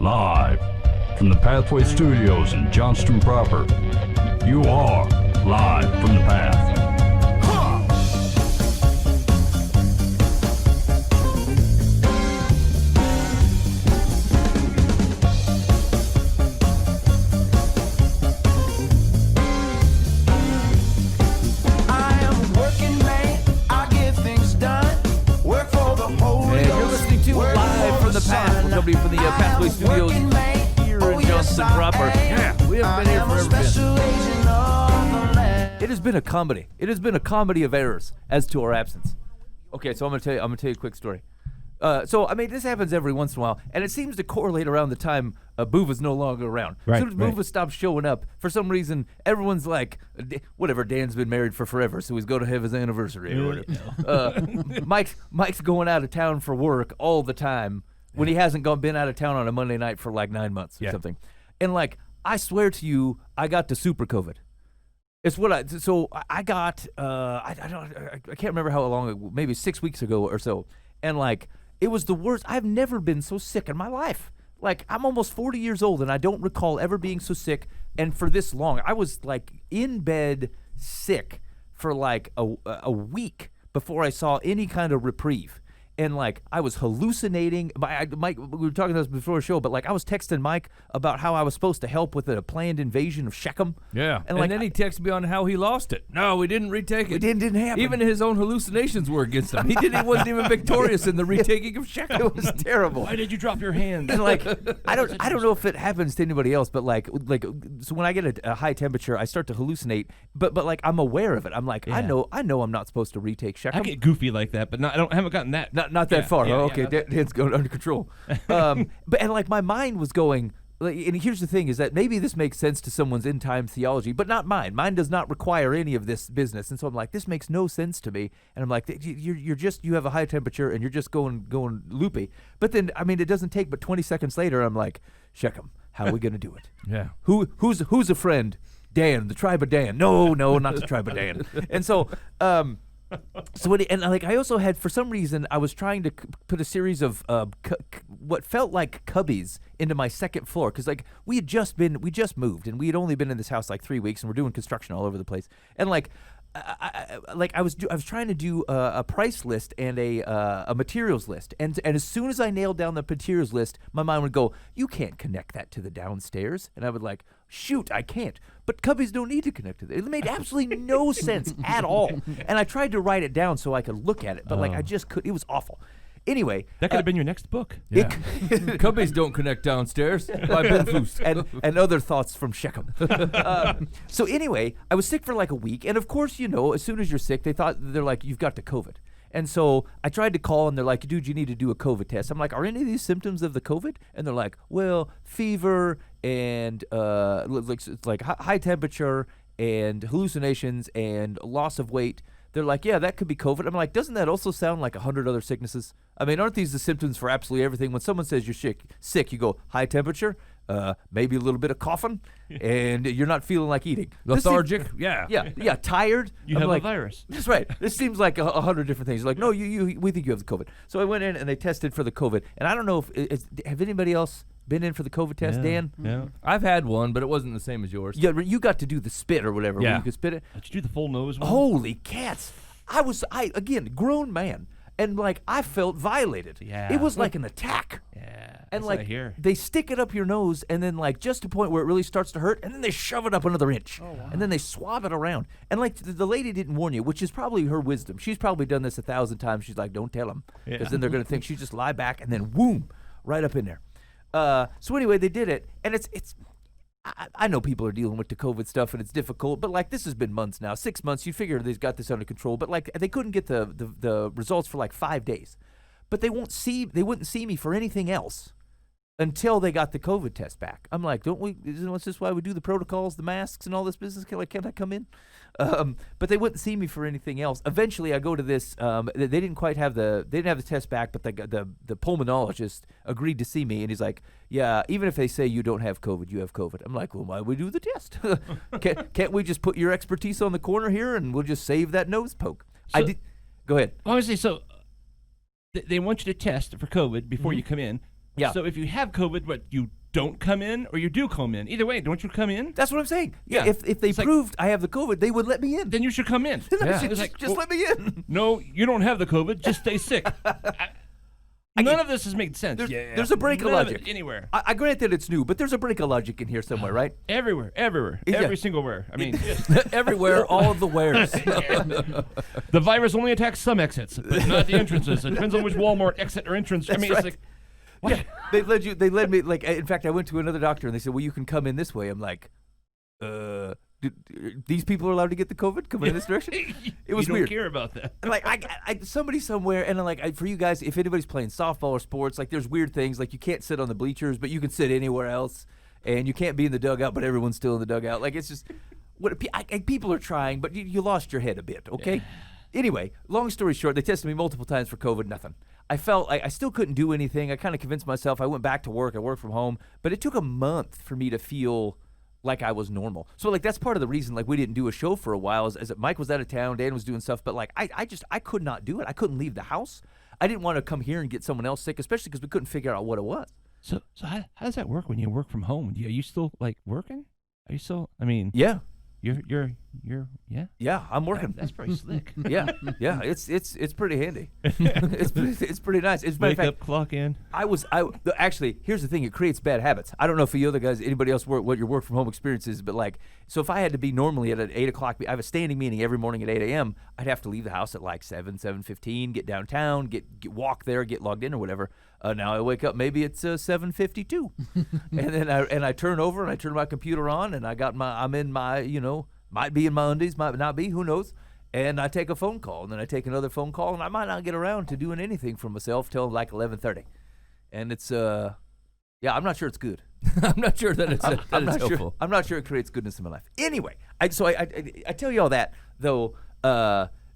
Live from the Pathway Studios in Johnston proper. You are live from the path. Somebody from the Pathway Studios here in Johnston proper. Yeah, we haven't been here forever. It has been a comedy. It has been a comedy of errors as to our absence. Okay, so I'm gonna tell you a quick story. So I mean, this happens every once in a while, and it seems to correlate around the time Boova's no longer around. Right, as soon as Boova stops showing up, for some reason, everyone's like, whatever. Dan's been married for forever, so he's going to have his anniversary or whatever. Mike's going out of town for work all the time. When he hasn't been out of town on a Monday night for like 9 months or something. And like, I swear to you, I got the super COVID. It's what I got, I can't remember how long, maybe 6 weeks ago or so. And like, it was the worst. I've never been so sick in my life. Like, I'm almost 40 years old and I don't recall ever being so sick and for this long. I was like in bed sick for like a week before I saw any kind of reprieve. And like, I was hallucinating. Mike, we were talking about this before the show, but like, I was texting Mike about how I was supposed to help with a planned invasion of Shechem. Yeah, and like, then he texted me on how he lost it. No, we didn't retake it. It didn't happen. Even his own hallucinations were against him. He wasn't even victorious in the retaking of Shechem. It was terrible. Why did you drop your hand? And like, I don't know if it happens to anybody else, but like, so when I get a high temperature, I start to hallucinate. But like, I'm aware of it. I'm like, I know I'm not supposed to retake Shechem. I get goofy like that, but I haven't gotten that. Not that far. Okay, Dan's going under control. But and like, my mind was going. And here's the thing: is that maybe this makes sense to someone's end-time theology, but not mine. Mine does not require any of this business, and so I'm like, this makes no sense to me. And I'm like, you have a high temperature, and you're just going loopy. But then, I mean, it doesn't take but 20 seconds later, I'm like, Shechem, how are we gonna do it? Yeah. Who's a friend? Dan, the tribe of Dan. No, not the tribe of Dan. And so, I also had, for some reason, I was trying to put a series of what felt like cubbies into my second floor, because like we just moved and we had only been in this house like 3 weeks and we're doing construction all over the place, and like I was trying to do a price list and a materials list, and as soon as I nailed down the materials list, my mind would go, you can't connect that to the downstairs, and I would like, shoot, I can't. But cubbies don't need to connect to it. It made absolutely no sense at all. And I tried to write it down so I could look at it, but like I just could. It was awful. Anyway, that could have been your next book. Yeah. Cubbies don't connect downstairs. By Ben Foose. and other thoughts from Shechem. So anyway, I was sick for like a week, and of course, as soon as you're sick, they're like, you've got the COVID. And so I tried to call, and they're like, dude, you need to do a COVID test. I'm like, are any of these symptoms of the COVID? And they're like, well, fever and like high temperature and hallucinations and loss of weight. They're like, yeah, that could be COVID. I'm like, doesn't that also sound like 100 other sicknesses? I mean, aren't these the symptoms for absolutely everything? When someone says you're sick, you go, high temperature, maybe a little bit of coughing, and you're not feeling like eating. Lethargic? Yeah, tired. You have a virus. That's right. This seems like 100 different things. Like, no, we think you have the COVID. So I went in and they tested for the COVID. And I don't know have anybody else been in for the COVID test, Dan? Yeah. I've had one, but it wasn't the same as yours. Yeah, you got to do the spit or whatever. Yeah. Where you could spit it. Did you do the full nose one? Holy cats. Again, grown man. And like, I felt violated. Yeah. It was like an attack. Yeah. And that's like, what I hear. they stick it up your nose, and then like just to a point where it really starts to hurt, and then they shove it up another inch. Oh, wow. And then they swab it around. And like, the lady didn't warn you, which is probably her wisdom. She's probably done this 1,000 times. She's like, don't tell them, because then they're going to think she just lie back, and then whoom, right up in there. So anyway, they did it, and it's I know people are dealing with the COVID stuff and it's difficult, but like, this has been months now, 6 months. You figure they've got this under control, but like, they couldn't get the results for like 5 days, but they wouldn't see me for anything else until they got the COVID test back. I'm like, isn't this why we do the protocols, the masks and all this business? Can't I come in? But they wouldn't see me for anything else. Eventually I go to this, they didn't have the test back, but the pulmonologist agreed to see me, and he's like, yeah, even if they say you don't have COVID, you have COVID. I'm like, well, why do we do the test? Can't we just put your expertise on the corner here and we'll just save that nose poke? So, Go ahead. Honestly, so they want you to test for COVID before you come in. Yeah. So if you have COVID, what, you don't come in or you do come in? Either way, don't you come in? That's what I'm saying. Yeah. Yeah. If they It's like- proved I have the COVID, they would let me in. Then you should come in. Just, It's like, just well, let me in. no, you don't have the COVID. Just stay sick. None of this has made sense. There's a break of None logic. it anywhere. I grant that it's new, but there's a break of logic in here somewhere, right? Everywhere. Yeah. Every single where. I mean, Everywhere, all of the wares. the virus only attacks some exits, but not the entrances. It depends on which Walmart exit or entrance. I That's mean, right. it's like, what? Yeah, they led me, like, in fact, I went to another doctor and they said, well, you can come in this way. I'm like, these people are allowed to get the COVID coming in this direction? It was you don't weird. care about that. And like, somebody somewhere, and I'm like, for you guys, if anybody's playing softball or sports, like, there's weird things, like, you can't sit on the bleachers, but you can sit anywhere else, and you can't be in the dugout, but everyone's still in the dugout. Like, it's just, people are trying, but you lost your head a bit, okay? Anyway, long story short, they tested me multiple times for COVID, nothing. I felt I still couldn't do anything. I kind of convinced myself. I went back to work. I worked from home, but it took a month for me to feel like I was normal. So, like, that's part of the reason, like, we didn't do a show for a while is that Mike was out of town, Dan was doing stuff, but, like, I could not do it. I couldn't leave the house. I didn't want to come here and get someone else sick, especially because we couldn't figure out what it was. So how does that work when you work from home? Are you still, like, working? Are you still, I mean, Yeah. you're yeah? Yeah, I'm working. That's pretty slick. Yeah, it's pretty handy. it's pretty nice. As a matter Wake of fact, up, clock in. Actually, here's the thing: it creates bad habits. I don't know if you other guys, anybody else, what your work from home experience is, but like, so if I had to be normally at an 8 o'clock, I have a standing meeting every morning at 8 a.m. I'd have to leave the house at like 7:15, get downtown, get walk there, get logged in or whatever. Now I wake up, maybe it's 7:52, and then I turn over and I turn my computer on, and I'm in my, might be in my undies, might not be, who knows. And I take a phone call, and then I take another phone call, and I might not get around to doing anything for myself till like 11:30. And it's I'm not sure it's good. I'm not sure that it's, I'm not helpful. sure. I'm not sure it creates goodness in my life. Anyway, I tell you all that though,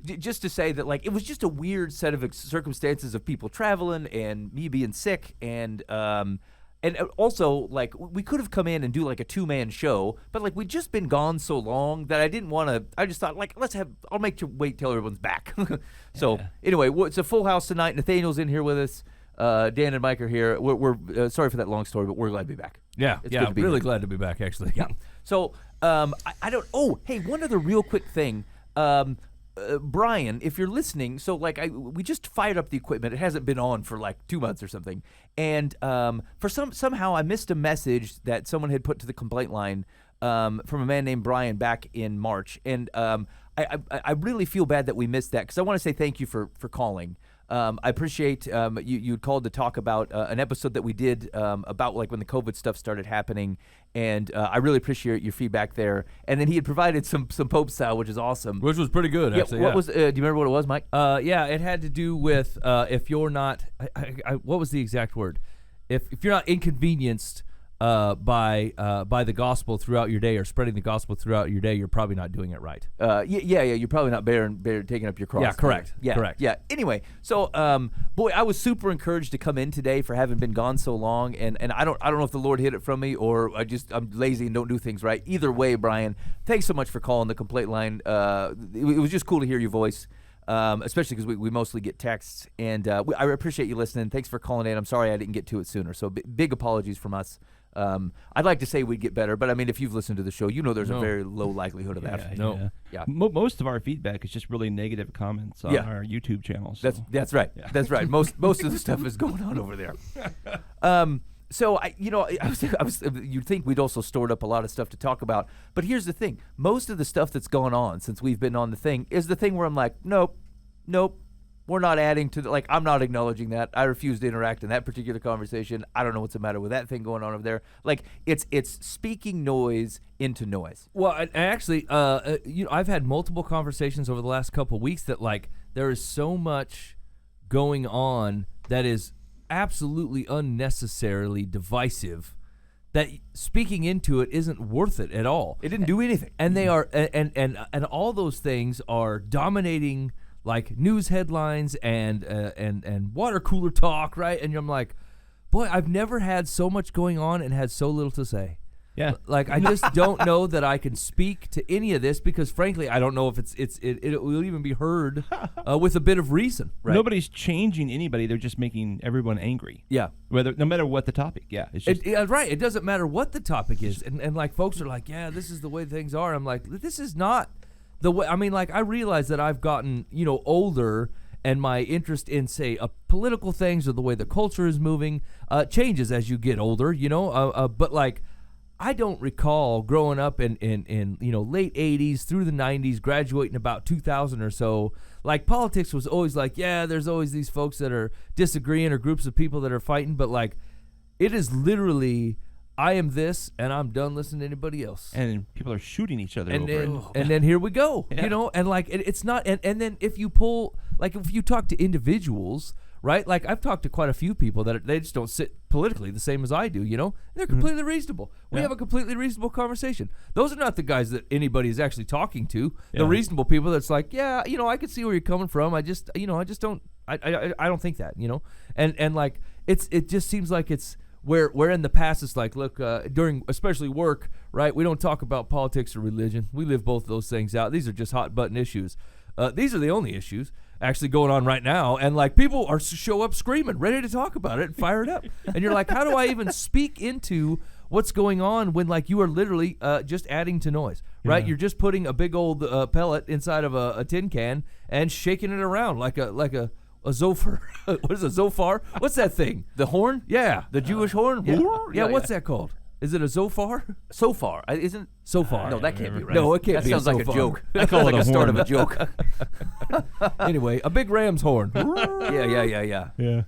just to say that, like, it was just a weird set of circumstances of people traveling and me being sick, and also, like, we could have come in and do like a 2-man show, but like we'd just been gone so long that I didn't want to. I just thought, like, I'll make you wait till everyone's back. So anyway, it's a full house tonight. Nathaniel's in here with us. Dan and Mike are here. We're sorry for that long story, but we're glad to be back. Yeah, It's good to be really here. glad to be back, actually. Yeah. So I don't. Oh, hey, one other real quick thing. Brian, if you're listening, so like we just fired up the equipment. It hasn't been on for like 2 months or something, and for somehow I missed a message that someone had put to the complaint line from a man named Brian back in March, and I really feel bad that we missed that, because I want to say thank you for calling. I appreciate you called to talk about an episode that we did about like when the COVID stuff started happening, and I really appreciate your feedback there. And then he had provided some Pope style, which is awesome. Which was pretty good, actually. What was? Do you remember what it was, Mike? It had to do with if you're not. What was the exact word? If you're not inconvenienced by the gospel throughout your day, or spreading the gospel throughout your day, you're probably not doing it right. You're probably not taking up your cross. Yeah, correct. Yeah, Correct. Yeah. Anyway, so boy, I was super encouraged to come in today for having been gone so long, and I don't know if the Lord hid it from me or I'm lazy and don't do things right. Either way, Brian, thanks so much for calling the complaint line. It was just cool to hear your voice. Especially because we mostly get texts, and I appreciate you listening. Thanks for calling in. I'm sorry I didn't get to it sooner, so big apologies from us. I'd like to say we'd get better, but I mean, if you've listened to the show, there's a very low likelihood of that. No. Yeah. Most of our feedback is just really negative comments on our YouTube channel. So. That's right. Yeah. That's right. Most of the stuff is going on over there. So you'd think we'd also stored up a lot of stuff to talk about, but here's the thing: most of the stuff that's gone on since we've been on the thing is the thing where I'm like, nope, we're not adding to the, I'm not acknowledging that. I refuse to interact in that particular conversation. I don't know what's the matter with that thing going on over there. Like, it's speaking noise into noise. Well, and actually, I've had multiple conversations over the last couple of weeks that, like, there is so much going on that is absolutely unnecessarily divisive that speaking into it isn't worth it at all. It didn't do anything. And they are, and all those things are dominating, like, news headlines and water cooler talk, right? And I'm like, boy, I've never had so much going on and had so little to say. Yeah. Like, I just don't know that I can speak to any of this because, frankly, I don't know if it will even be heard with a bit of reason. Right. Nobody's changing anybody. They're just making everyone angry. Yeah. No matter what the topic. Yeah. It's just, Right. It doesn't matter what the topic is. And like, folks are like, yeah, this is the way things are. I'm like, this is not the way. I mean, like, I realize that I've gotten, older and my interest in, say, political things or the way the culture is moving changes as you get older, but like, I don't recall growing up in late 80s through the 90s, graduating about 2000 or so. Like, politics was always like, yeah, there's always these folks that are disagreeing or groups of people that are fighting. But, like, it is literally, I am this and I'm done listening to anybody else. and people are shooting each other And over then, it. and then here we go, Yeah. and like, it's not, and then if you pull, like, if you talk to individuals, right? Like, I've talked to quite a few people that they just don't sit politically the same as I do, They're completely reasonable. We have a completely reasonable conversation. Those are not the guys that anybody is actually talking to. The Yeah. reasonable people that's like, yeah, I can see where you're coming from. I just don't, I don't think that, and like, it just seems like it's where in the past it's like, look, during especially work, right? We don't talk about politics or religion. We live both of those things out. These are just hot button issues. These are the only issues actually going on right now, and like, people are show up screaming, ready to talk about it and fire it up. And you're like, how do I even speak into what's going on when, like, you are literally just adding to noise, right? Yeah. You're just putting a big old pellet inside of a tin can and shaking it around like a Zophar. What is a Zophar? What's that thing? The horn? Yeah. The Jewish horn? Yeah, what's that called? Is it a Zophar? So far. Isn't... So far. No, that can't be right. No, it can't that be sounds a like a Zophar. joke. I That call sounds it like a a start horn. of a joke. Anyway, a big ram's horn. Yeah. Yeah.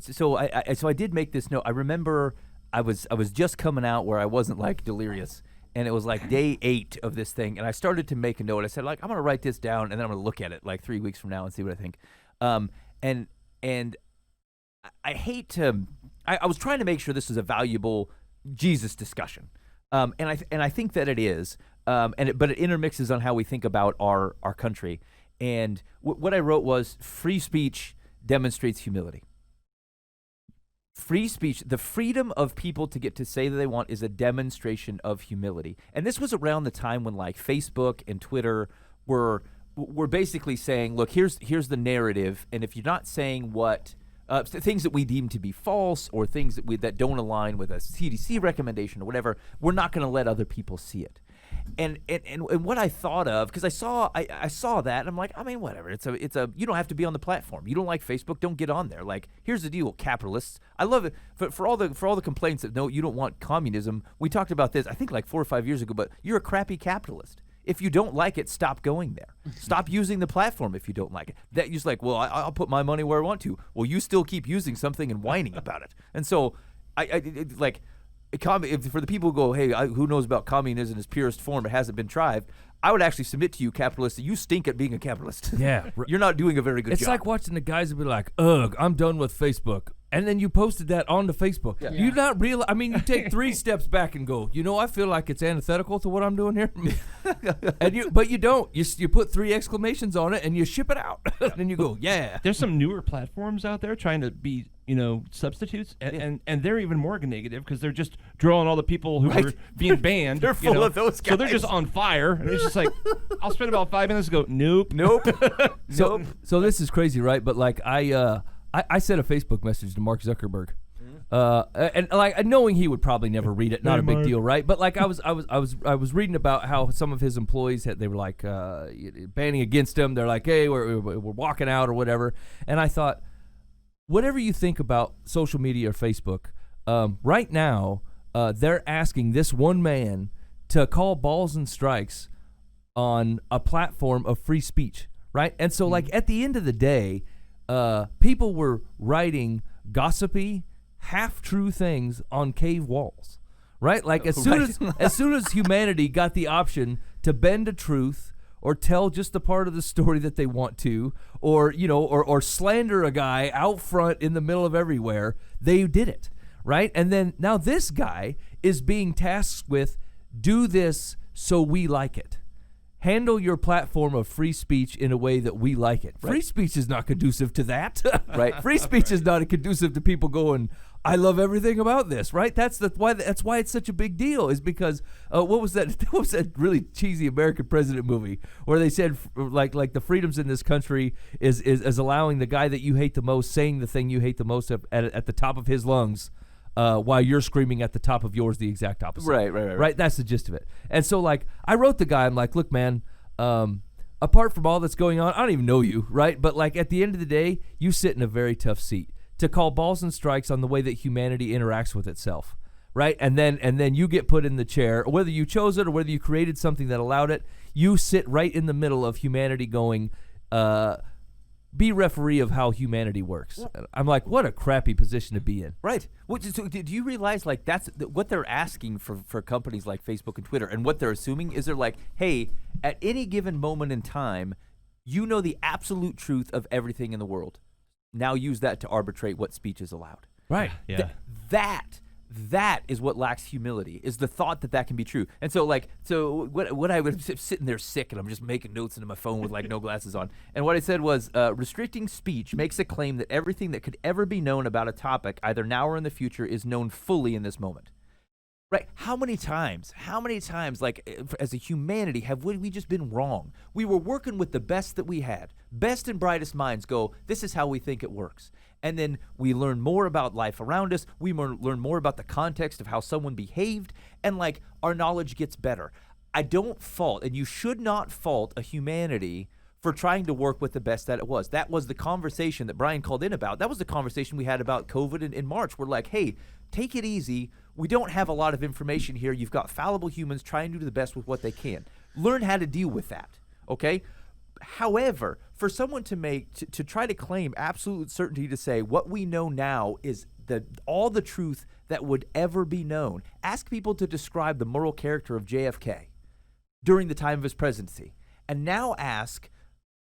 So I did make this note. I remember I was just coming out where I wasn't like delirious, and it was like day 8 of this thing, and I started to make a note. I said, like, I'm gonna write this down, and then I'm gonna look at it like 3 weeks from now and see what I think. And I hate to. I was trying to make sure this was a valuable Jesus discussion, and I think that it is. But it intermixes on how we think about our country. And what I wrote was, free speech demonstrates humility. Free speech, the freedom of people to get to say that they want, is a demonstration of humility. And this was around the time when, like, Facebook and Twitter were basically saying, look, here's the narrative, and if you're not saying what things that we deem to be false or things that don't align with a CDC recommendation or whatever, we're not going to let other people see it. And what I thought of, because I saw that, and I'm like, I mean, whatever. It's a you don't have to be on the platform. You don't like Facebook, don't get on there. Like, here's the deal, capitalists. I love it for all the complaints that no, you don't want communism. We talked about this, I think, like 4 or 5 years ago. But you're a crappy capitalist. If you don't like it, stop going there. Stop using the platform if you don't like it. That you're just like, well, I'll put my money where I want to. Well, you still keep using something and whining about it. And so, for the people who go, hey, who knows about communism in its purest form? It hasn't been tried. I would actually submit to you, capitalists, that you stink at being a capitalist. Yeah. You're not doing a very good job. It's like watching the guys be like, ugh, I'm done with Facebook. And then you posted that onto Facebook. Yeah. You not realize, I mean, you take 3 steps back and go, I feel like it's antithetical to what I'm doing here. But you don't. You put 3 exclamations on it and you ship it out. And you go, yeah. There's some newer platforms out there trying to be, substitutes, and they're even more negative because they're just drawing all the people who are being banned. They're full of those guys. So they're just on fire, and it's just like, I'll spend about 5 minutes and go, nope. So this is crazy, right? But like, I sent a Facebook message to Mark Zuckerberg, and like, knowing he would probably never read it, not a big deal, right? But like, I was reading about how some of his employees they were like banning against him. They're like, hey, we're walking out or whatever. And I thought, whatever you think about social media or Facebook, right now they're asking this one man to call balls and strikes on a platform of free speech, right? And so, like, at the end of the day, people were writing gossipy, half-true things on cave walls, right? Like, as soon as humanity got the option to bend a truth or tell just the part of the story that they want to, or or slander a guy out front in the middle of everywhere, they did it, right? And then now this guy is being tasked with, do this so we like it. Handle your platform of free speech in a way that we like it. Right. Free speech is not conducive to that. Right. Free speech is not conducive to people going, I love everything about this, right? That's why it's such a big deal, is because what was that really cheesy American president movie where they said like the freedoms in this country is allowing the guy that you hate the most saying the thing you hate the most at the top of his lungs, while you're screaming at the top of yours the exact opposite. Right. That's the gist of it. And so like I wrote the guy, I'm like, look, man, apart from all that's going on, I don't even know you, right? But like at the end of the day, you sit in a very tough seat to call balls and strikes on the way that humanity interacts with itself, right? And then you get put in the chair, whether you chose it or whether you created something that allowed it. You sit right in the middle of humanity going, be referee of how humanity works. I'm like, what a crappy position to be in. Right. So do you realize like that's what they're asking for companies like Facebook and Twitter, and what they're assuming is they're like, hey, at any given moment in time, you know the absolute truth of everything in the world. Now use that to arbitrate what speech is allowed. Right. Yeah. That is what lacks humility, is the thought that can be true. And so what I was sitting there sick, and I'm just making notes into my phone with like no glasses on. And what I said was, restricting speech makes a claim that everything that could ever be known about a topic, either now or in the future, is known fully in this moment. Right? How many times, like as a humanity, have we just been wrong? We were working with the best that we had. Best and brightest minds go, this is how we think it works. And then we learn more about life around us. We learn more about the context of how someone behaved. And like our knowledge gets better. I don't fault, and you should not fault a humanity for trying to work with the best that it was. That was the conversation that Brian called in about. That was the conversation we had about COVID in March. We're like, hey, take it easy. We don't have a lot of information here. You've got fallible humans trying to do the best with what they can. Learn how to deal with that, okay? However, for someone to try to claim absolute certainty to say what we know now is all the truth that would ever be known. Ask people to describe the moral character of JFK during the time of his presidency. And now ask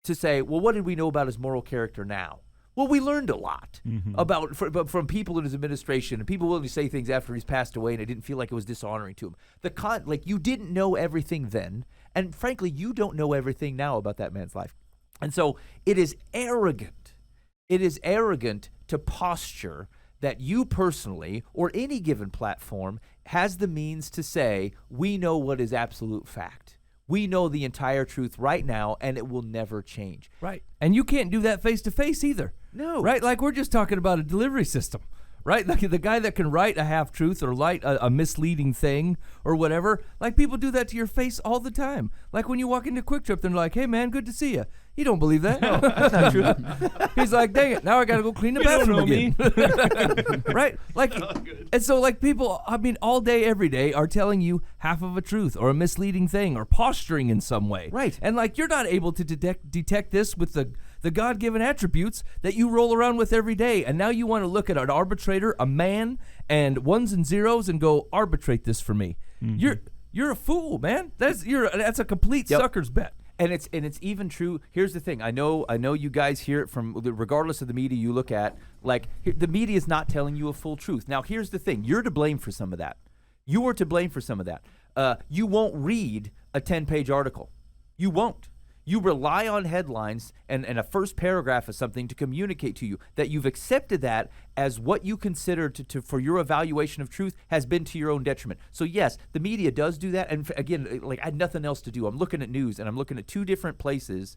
to say, well, what did we know about his moral character now? Well, we learned a lot about from people in his administration and people willing to say things after he's passed away, and it didn't feel like it was dishonoring to him. Like you didn't know everything then, and frankly, you don't know everything now about that man's life. And so it is arrogant. It is arrogant to posture that you personally or any given platform has the means to say, we know what is absolute fact. We know the entire truth right now, and it will never change. Right. And you can't do that face-to-face either. No. Right? Like, we're just talking about a delivery system, right? Like the guy that can write a half-truth or write a misleading thing or whatever, like people do that to your face all the time. Like when you walk into Quick Trip, they're like, hey, man, good to see you. You don't believe that? No, that's not true. He's like, dang it, now I got to go clean the bathroom again. Right? Like, and so like people, I mean, all day, every day are telling you half of a truth or a misleading thing or posturing in some way. Right. And like you're not able to detect this with the God-given attributes that you roll around with every day. And now you want to look at an arbitrator, a man, and ones and zeros and go, arbitrate this for me. Mm-hmm. You're a fool, man. That's a complete sucker's bet. And it's even true. Here's the thing. I know you guys hear it from, regardless of the media you look at, like the media is not telling you a full truth. Now, here's the thing. You're to blame for some of that. You are to blame for some of that. You won't read a 10-page article. You won't. You rely on headlines and a first paragraph of something to communicate to you that you've accepted that as what you consider for your evaluation of truth has been to your own detriment. So yes, the media does do that. And again, like I had nothing else to do. I'm looking at news and I'm looking at two different places.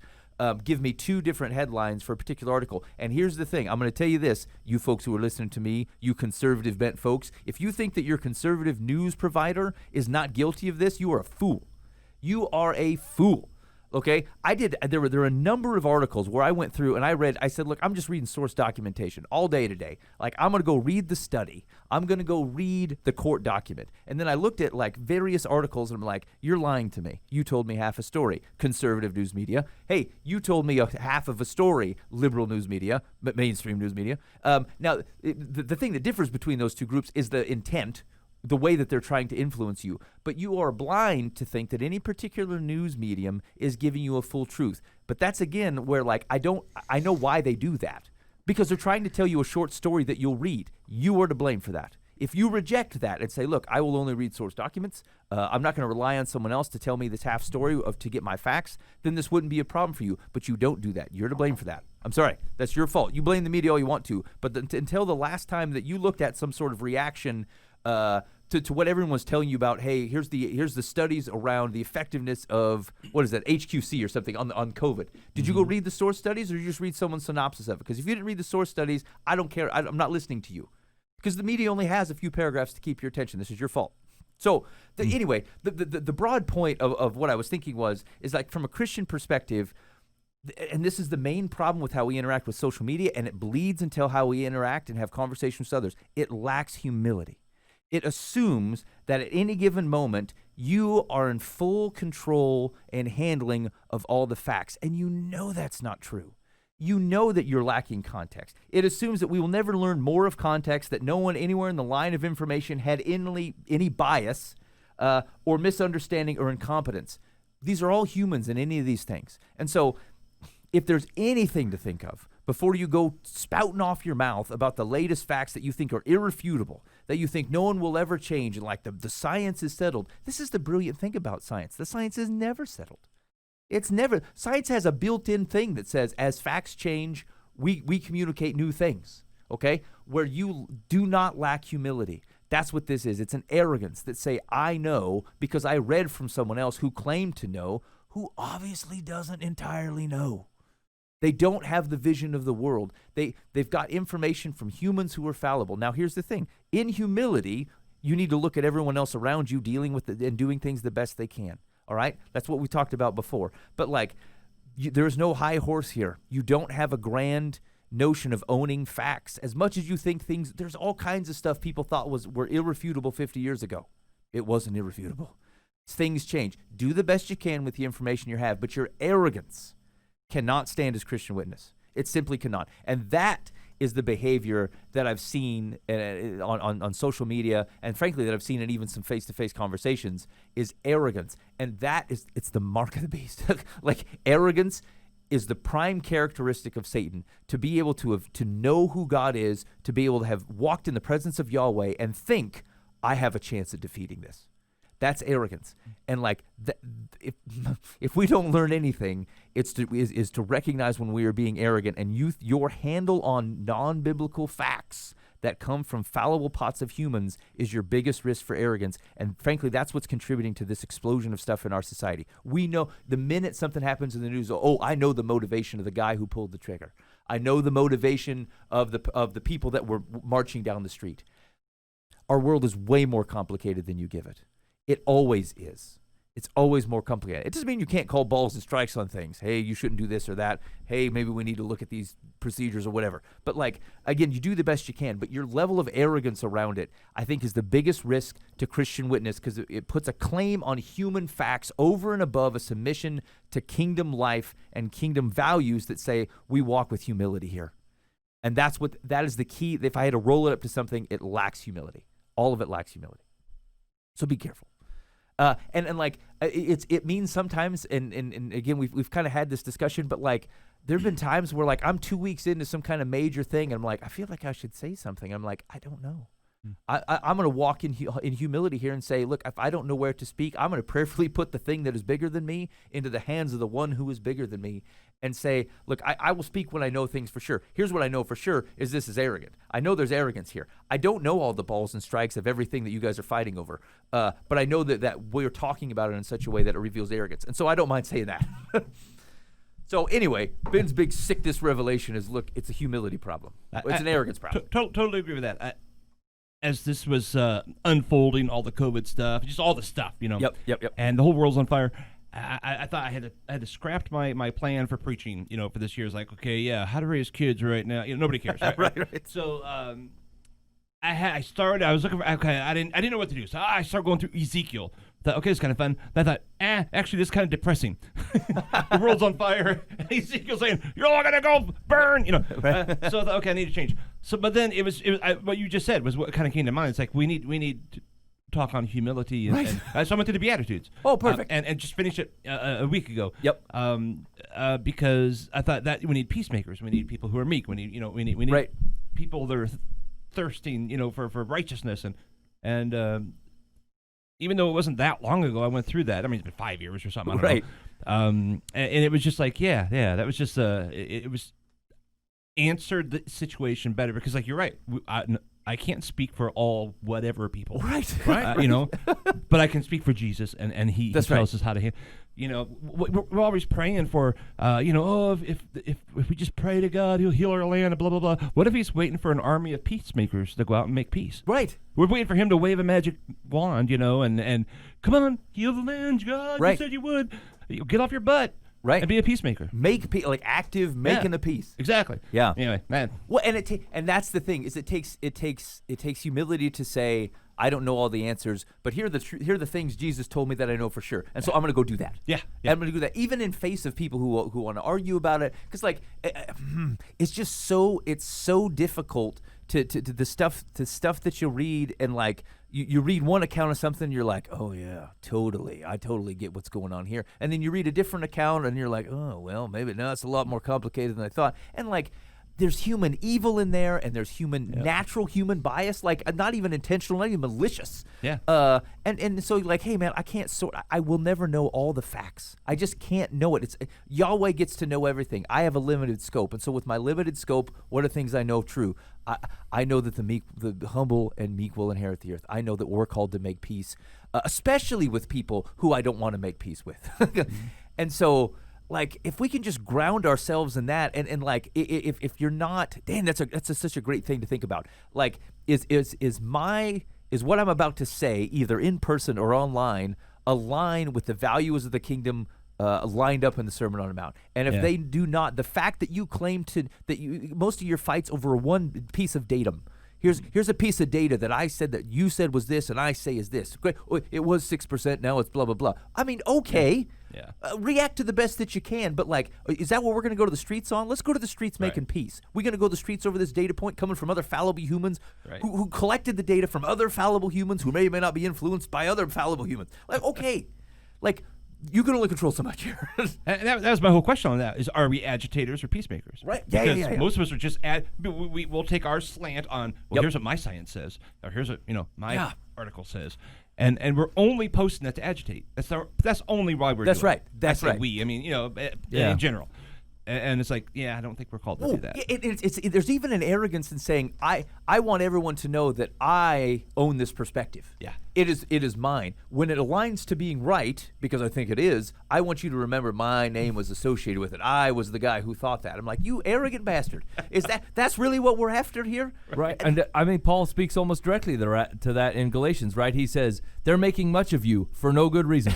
Give me two different headlines for a particular article. And here's the thing. I'm going to tell you this, you folks who are listening to me, you conservative bent folks, if you think that your conservative news provider is not guilty of this, you are a fool. You are a fool. Okay, there were a number of articles where I went through and I said, look, I'm just reading source documentation all day today. Like, I'm going to go read the study. I'm going to go read the court document. And then I looked at like various articles and I'm like, you're lying to me. You told me half a story, conservative news media. Hey, you told me half of a story, liberal news media, mainstream news media. Now, the thing that differs between those two groups is the intent, the way that they're trying to influence you. But you are blind to think that any particular news medium is giving you a full truth. But that's, again, where, like, I know why they do that. Because they're trying to tell you a short story that you'll read. You are to blame for that. if you reject that and say, look, I will only read source documents, I'm not going to rely on someone else to tell me this half story to get my facts, then this wouldn't be a problem for you. But you don't do that. You're to blame for that. I'm sorry. That's your fault. You blame the media all you want to, but until the last time that you looked at some sort of reaction to what everyone was telling you about, hey, here's the studies around the effectiveness of, what is that, HQC or something on COVID. Did you go read the source studies, or did you just read someone's synopsis of it? Because if you didn't read the source studies, I don't care. I'm not listening to you. Because the media only has a few paragraphs to keep your attention. This is your fault. So anyway, the broad point of what I was thinking is like from a Christian perspective, and this is the main problem with how we interact with social media, and it bleeds into how we interact and have conversations with others. It lacks humility. It assumes that at any given moment, you are in full control and handling of all the facts. And you know that's not true. You know that you're lacking context. It assumes that we will never learn more of context, that no one anywhere in the line of information had any bias or misunderstanding or incompetence. These are all humans in any of these things. And so if there's anything to think of before you go spouting off your mouth about the latest facts that you think are irrefutable, that you think no one will ever change, and like the science is settled, this is the brilliant thing about science. The science is never settled. It's never. Science has a built-in thing that says as facts change, we communicate new things, okay? Where you do not lack humility. That's what this is. It's an arrogance that say, I know because I read from someone else who claimed to know, who obviously doesn't entirely know. They don't have the vision of the world. They've got information from humans who are fallible. Now, here's the thing. In humility, you need to look at everyone else around you dealing with it and doing things the best they can. All right? That's what we talked about before. But there's no high horse here. You don't have a grand notion of owning facts. As much as you think there's all kinds of stuff people thought were irrefutable 50 years ago. It wasn't irrefutable. Things change. Do the best you can with the information you have, but your arrogance cannot stand as Christian witness. It simply cannot. And that is the behavior that I've seen on social media, and frankly that I've seen in even some face-to-face conversations, is arrogance. And it's the mark of the beast. Like arrogance is the prime characteristic of Satan, to be able to know who God is, to be able to have walked in the presence of Yahweh and think, I have a chance at defeating this. That's arrogance. And if we don't learn anything, it's to recognize when we are being arrogant, and your handle on non-biblical facts that come from fallible pots of humans is your biggest risk for arrogance. And frankly, that's what's contributing to this explosion of stuff in our society. We know the minute something happens in the news, I know the motivation of the guy who pulled the trigger. I know the motivation of the people that were marching down the street. Our world is way more complicated than you give it. It always is. It's always more complicated. It doesn't mean you can't call balls and strikes on things. Hey, you shouldn't do this or that. Hey, maybe we need to look at these procedures or whatever. But again, you do the best you can. But your level of arrogance around it, I think, is the biggest risk to Christian witness, because it puts a claim on human facts over and above a submission to kingdom life and kingdom values that say we walk with humility here. And that is the key. If I had to roll it up to something, it lacks humility. All of it lacks humility. So be careful. It means sometimes, and again, we've kind of had this discussion, but there have been times where I'm 2 weeks into some kind of major thing, and I'm like, I feel like I should say something. I'm like, I don't know. I'm going to walk in humility here and say, look, if I don't know where to speak, I'm going to prayerfully put the thing that is bigger than me into the hands of the one who is bigger than me, and say, look, I will speak when I know things for sure. Here's what I know for sure is this is arrogant. I know there's arrogance here. I don't know all the balls and strikes of everything that you guys are fighting over, but I know that we're talking about it in such a way that it reveals arrogance. And so I don't mind saying that. So anyway, Ben's big sickness revelation is, look, it's a humility problem. It's an arrogance problem. Totally agree with that. As this was unfolding, all the COVID stuff, just all the stuff, Yep. And the whole world's on fire. I thought I had to scrap my plan for preaching, for this year. It's like, okay, yeah, how to raise kids right now. Nobody cares, right? right. So I was looking for, okay, I didn't know what to do. So I started going through Ezekiel. Thought, okay, it's kind of fun. Then I thought, actually, this is kind of depressing. The world's on fire. And Ezekiel's saying, you're all gonna go burn. So I thought, okay, I need to change. So, but then it was what you just said was what kind of came to mind. It's like we need to talk on humility, and so I went to the Beatitudes. Oh, perfect. And just finished it a week ago. Yep. Because I thought that we need peacemakers. We need people who are meek. We need right. people that are thirsting, for righteousness, and even though it wasn't that long ago, I went through that. I mean, it's been 5 years or something. I don't Right. know. And it was just like, yeah, that was just it was answered the situation better because, like, you're right. I can't speak for all whatever people, Right. but I can speak for Jesus, and he That's tells us how to. We're always praying for, if we just pray to God, He'll heal our land, and blah blah blah. What if He's waiting for an army of peacemakers to go out and make peace? Right. We're waiting for Him to wave a magic wand, and come on, heal the land, God. Right. You said you would. Get off your butt, Right. and be a peacemaker. Like active making the peace. Exactly. Yeah. Anyway, man. Well, and that's the thing is it takes humility to say I don't know all the answers, but here are the things Jesus told me that I know for sure, and so I'm going to go do that. Yeah. I'm going to do that, even in face of people who want to argue about it, because like it's just so difficult to the stuff that you read, and like you read one account of something, you're like, oh yeah, totally, I totally get what's going on here, and then you read a different account, and you're like, oh well, maybe no, it's a lot more complicated than I thought, and like. There's human evil in there, and there's natural human bias, like not even intentional, not even malicious. Yeah. And so like, hey man, I will never know all the facts. I just can't know it. It's Yahweh gets to know everything. I have a limited scope, and so with my limited scope, what are things I know true? I know that the humble and meek will inherit the earth. I know that we're called to make peace, especially with people who I don't want to make peace with. And so. Like if we can just ground ourselves in that, and like if you're not, Dan, that's such a great thing to think about. Like is what I'm about to say, either in person or online, align with the values of the kingdom lined up in the Sermon on the Mount? And if they do not, the fact that you claim most of your fights over one piece of datum. Here's a piece of data that I said that you said was this, and I say is this. Great, it was 6%. Now it's blah blah blah. I mean, okay. Yeah. React to the best that you can, but like, is that what we're going to go to the streets on? Let's go to the streets making peace. We're going to go to the streets over this data point coming from other fallible humans who collected the data from other fallible humans who may or may not be influenced by other fallible humans. Like, okay, like you can only control so much here. And that was my whole question on that: is are we agitators or peacemakers? Right. Because Yeah. most of us are just we'll take our slant on. Well, here's what my science says, or here's what my article says. And we're only posting that to agitate. That's only why we're doing right. it. That's I say right. We. I mean, in general. And it's like, I don't think we're called to do that. There's even an arrogance in saying I want everyone to know that I own this perspective. Yeah. It is mine. When it aligns to being right, because I think it is, I want you to remember my name was associated with it. I was the guy who thought that. I'm like, you arrogant bastard. That's really what we're after here? Right. And I mean, Paul speaks almost directly to that in Galatians, right? He says, they're making much of you for no good reason.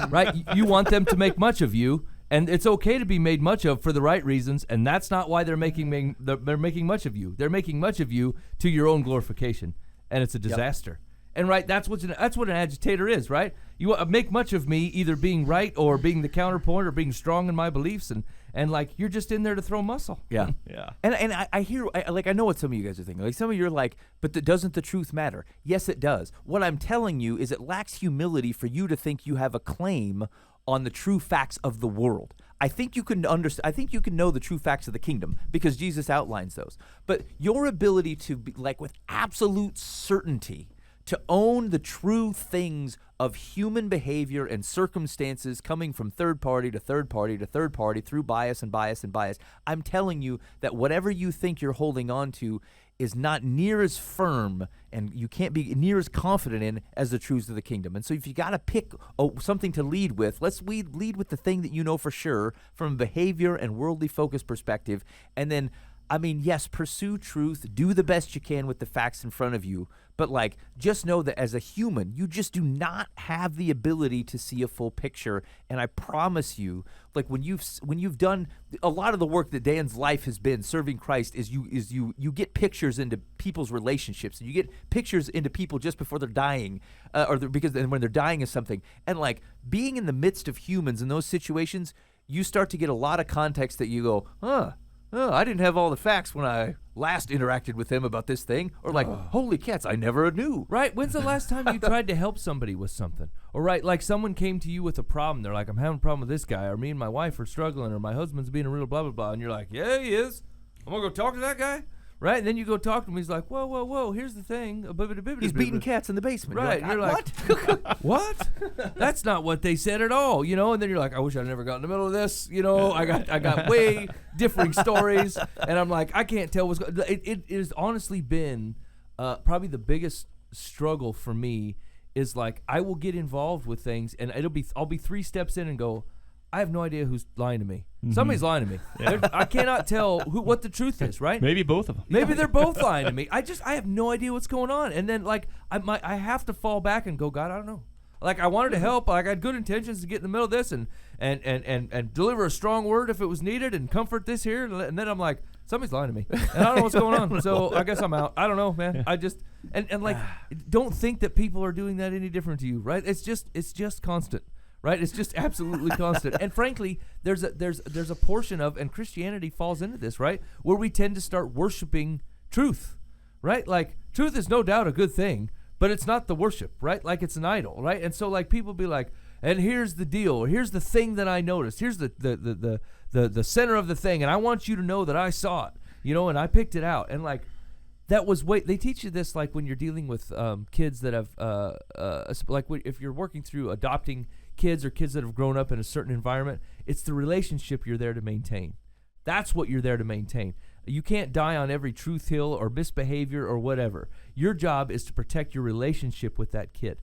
Right? You want them to make much of you. And it's okay to be made much of for the right reasons, and that's not why they're making much of you. They're making much of you to your own glorification, and it's a disaster. And right, that's what an agitator is, right? You make much of me either being right or being the counterpoint or being strong in my beliefs, and like you're just in there to throw muscle. Yeah. Yeah. And I hear, I know what some of you guys are thinking. Like some of you are like, but doesn't the truth matter? Yes, it does. What I'm telling you is it lacks humility for you to think you have a claim on the true facts of the world. I think you can understand. I think you can know the true facts of the kingdom because Jesus outlines those. But your ability to be like with absolute certainty to own the true things of human behavior and circumstances coming from third party to third party to third party through bias and bias and bias. I'm telling you that whatever you think you're holding on to is not near as firm and you can't be near as confident in as the truths of the kingdom. And so if you got to pick something to lead with, let's lead with the thing that you know for sure from a behavior and worldly focus perspective. And then, I mean, yes, pursue truth, do the best you can with the facts in front of you, but like just know that as a human, you just do not have the ability to see a full picture. And I promise you, like when you've done a lot of the work that Dan's life has been serving Christ is you get pictures into people's relationships, and you get pictures into people just before they're dying, because when they're dying of something, and like being in the midst of humans in those situations, you start to get a lot of context that you go, oh, I didn't have all the facts when I last interacted with him about this thing. Or like, holy cats, I never knew. Right? When's the last time you tried to help somebody with something? Or right, like someone came to you with a problem. They're like, I'm having a problem with this guy. Or me and my wife are struggling. Or my husband's being a real blah, blah, blah. And you're like, yeah, he is. I'm going to go talk to that guy? right? And then you go talk to him. He's like, whoa, whoa, whoa. Here's the thing. He's beating cats in the basement. Right. You're like, what? What? That's not what they said at all, you know? And then you're like, I wish I'd never got in the middle of this. You know, I got way differing stories. And I'm like, I can't tell what's going on. It has honestly been probably the biggest struggle for me is like, I will get involved with things and I'll be 3 steps in and go, I have no idea who's lying to me. Somebody's lying to me. I cannot tell what the truth is, right? Maybe both of them. Maybe they're both lying to me. I have no idea what's going on. And then like I have to fall back and go, God, I don't know. Like I wanted to help. Like I had good intentions to get in the middle of this and deliver a strong word if it was needed and comfort this here. And then I'm like, somebody's lying to me. And I don't know what's going on. So I guess I'm out. I don't know, man. I just and like don't think that people are doing that any different to you, right? It's just constant. Right, it's just absolutely constant, and frankly, there's a portion of, and Christianity falls into this, right, where we tend to start worshiping truth, right? Like truth is no doubt a good thing, but it's not the worship, right? Like it's an idol, right? And so like people be like, and here's the deal, or here's the thing that I noticed, here's the center of the thing, and I want you to know that I saw it, you know, and I picked it out, and like. That was they teach you this like when you're dealing with kids that have like if you're working through adopting kids or kids that have grown up in a certain environment, it's the relationship you're there to maintain. That's what you're there to maintain. You can't die on every truth hill or misbehavior or whatever. Your job is to protect your relationship with that kid.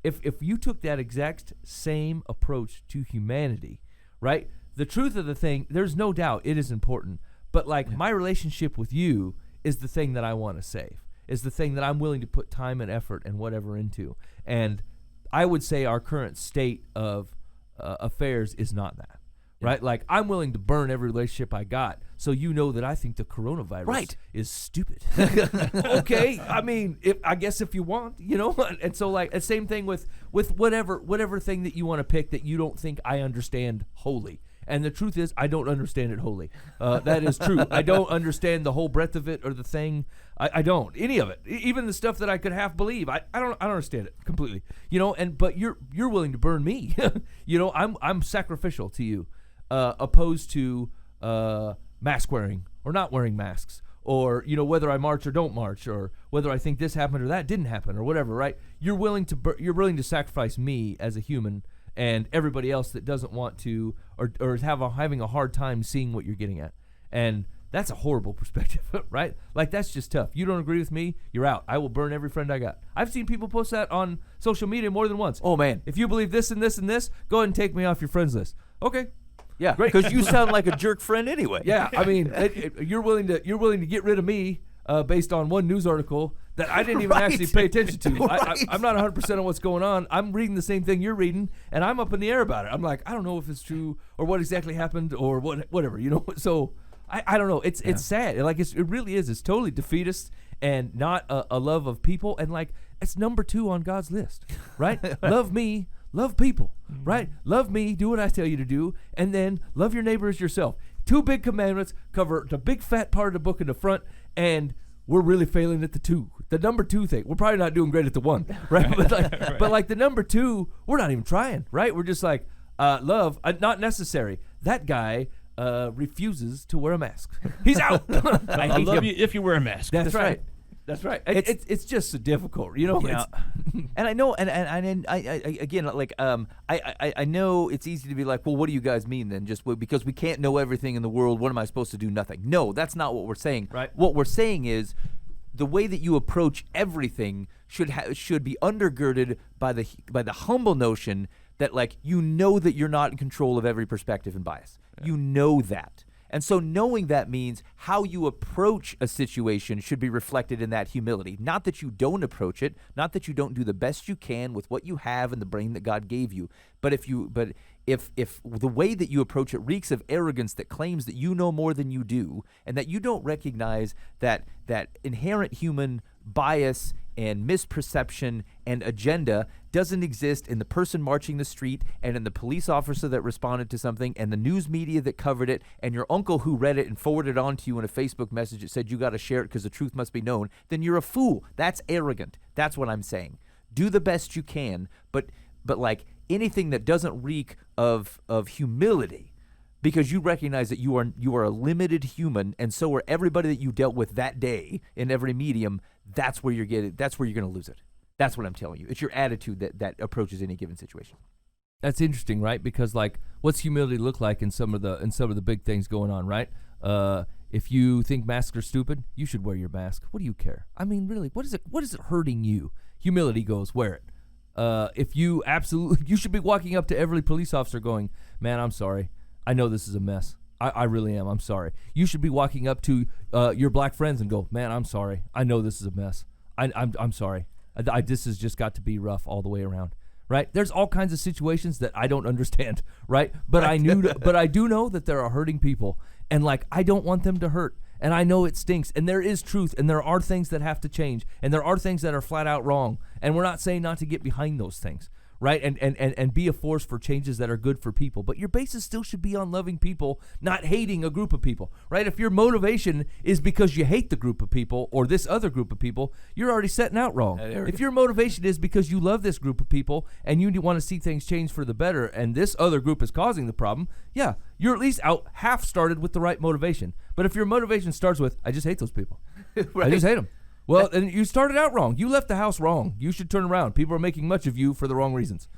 If you took that exact same approach to humanity, right? The truth of the thing, there's no doubt it is important, but like my relationship with you is the thing that I want to save, is the thing that I'm willing to put time and effort and whatever into. And I would say our current state of affairs is not that, right? Like I'm willing to burn every relationship I got so you know that I think the coronavirus is stupid. Okay, I mean, I guess if you want, you know, and so like the same thing with whatever thing that you want to pick that you don't think I understand wholly. And the truth is, I don't understand it wholly. That is true. I don't understand the whole breadth of it or the thing. I don't. Any of it. Even the stuff that I could half believe. I don't understand it completely. You know, but you're willing to burn me. You know, I'm sacrificial to you, opposed to mask wearing or not wearing masks. Or, you know, whether I march or don't march, or whether I think this happened or that didn't happen, or whatever, right? You're willing to sacrifice me as a human and everybody else that doesn't want to or is having a hard time seeing what you're getting at. And that's a horrible perspective, right? Like, that's just tough. You don't agree with me, you're out. I will burn every friend I got. I've seen people post that on social media more than once. Oh, man. If you believe this and this and this, go ahead and take me off your friends list. Okay. Yeah, great. Because you sound like a jerk friend anyway. Yeah, I mean, you're willing to get rid of me based on one news article that I didn't even actually pay attention to. Right. I'm not 100% on what's going on. I'm reading the same thing you're reading, and I'm up in the air about it. I'm like, I don't know if it's true or what exactly happened or whatever, you know. So I don't know. It's sad. Like it really is. It's totally defeatist and not a love of people. And like it's number 2 on God's list, right? Love me, love people, right? Love me, do what I tell you to do, and then love your neighbor as yourself. 2 big commandments cover the big fat part of the book in the front, and we're really failing at the 2. The number 2 thing, we're probably not doing great at the 1, right? But like the number 2, we're not even trying, right? We're just like, love, not necessary. That guy refuses to wear a mask. He's out. I love you if you wear a mask. That's right. That's right. It's just so difficult, you know. Yeah. And I know, and I again, like, I know it's easy to be like, well, what do you guys mean then? Just because we can't know everything in the world, what am I supposed to do? Nothing. No, that's not what we're saying. Right. What we're saying is, the way that you approach everything should be undergirded by the humble notion that, like, you know that you're not in control of every perspective and bias. Yeah. You know that. And so knowing that means how you approach a situation should be reflected in that humility. Not that you don't approach it, not that you don't do the best you can with what you have and the brain that God gave you, but if the way that you approach it reeks of arrogance that claims that you know more than you do, and that you don't recognize that inherent human bias and misperception and agenda doesn't exist in the person marching the street and in the police officer that responded to something and the news media that covered it and your uncle who read it and forwarded it on to you in a Facebook message that said you got to share it because the truth must be known, then you're a fool. That's arrogant. That's what I'm saying. Do the best you can, but like anything that doesn't reek of humility, because you recognize that you are a limited human, and so are everybody that you dealt with that day in every medium. That's where you're going to lose it. That's what I'm telling you. It's your attitude that approaches any given situation. That's interesting, right? Because like, what's humility look like in some of the big things going on, right? If you think masks are stupid, you should wear your mask. What do you care? I mean, really, what is it hurting you? Humility goes, wear it. If you should be walking up to every police officer going, man, I'm sorry. I know this is a mess. I really am. I'm sorry. You should be walking up to your black friends and go, man, I'm sorry. I know this is a mess. I'm sorry. This has just got to be rough all the way around. Right? There's all kinds of situations that I don't understand, right? But I do know that there are hurting people, and like I don't want them to hurt, and I know it stinks, and there is truth, and there are things that have to change, and there are things that are flat out wrong, and we're not saying not to get behind those things, right? And be a force for changes that are good for people, but your basis still should be on loving people, not hating a group of people, right? If your motivation is because you hate the group of people or this other group of people, you're already setting out wrong. If your motivation is because you love this group of people and you want to see things change for the better, and this other group is causing the problem, yeah, you're at least out half started with the right motivation. But if your motivation starts with, I just hate those people, right? I just hate them. Well, then you started out wrong. You left the house wrong. You should turn around. People are making much of you for the wrong reasons.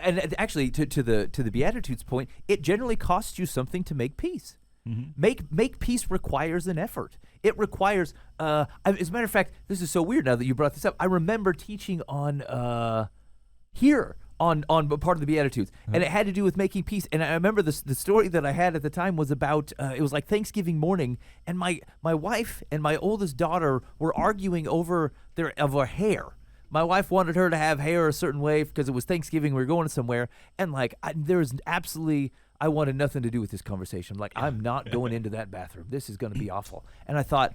And actually, to the Beatitudes point, it generally costs you something to make peace. Mm-hmm. Make peace requires an effort. It requires. As a matter of fact, this is so weird now that you brought this up. I remember teaching on here. On part of the Beatitudes, and it had to do with making peace. And I remember the story that I had at the time was about it was like Thanksgiving morning, and my wife and my oldest daughter were arguing over their hair. My wife wanted her to have hair a certain way because it was Thanksgiving. We were going somewhere, and like I wanted nothing to do with this conversation. Like I'm not going into that bathroom. This is going to be awful. And I thought,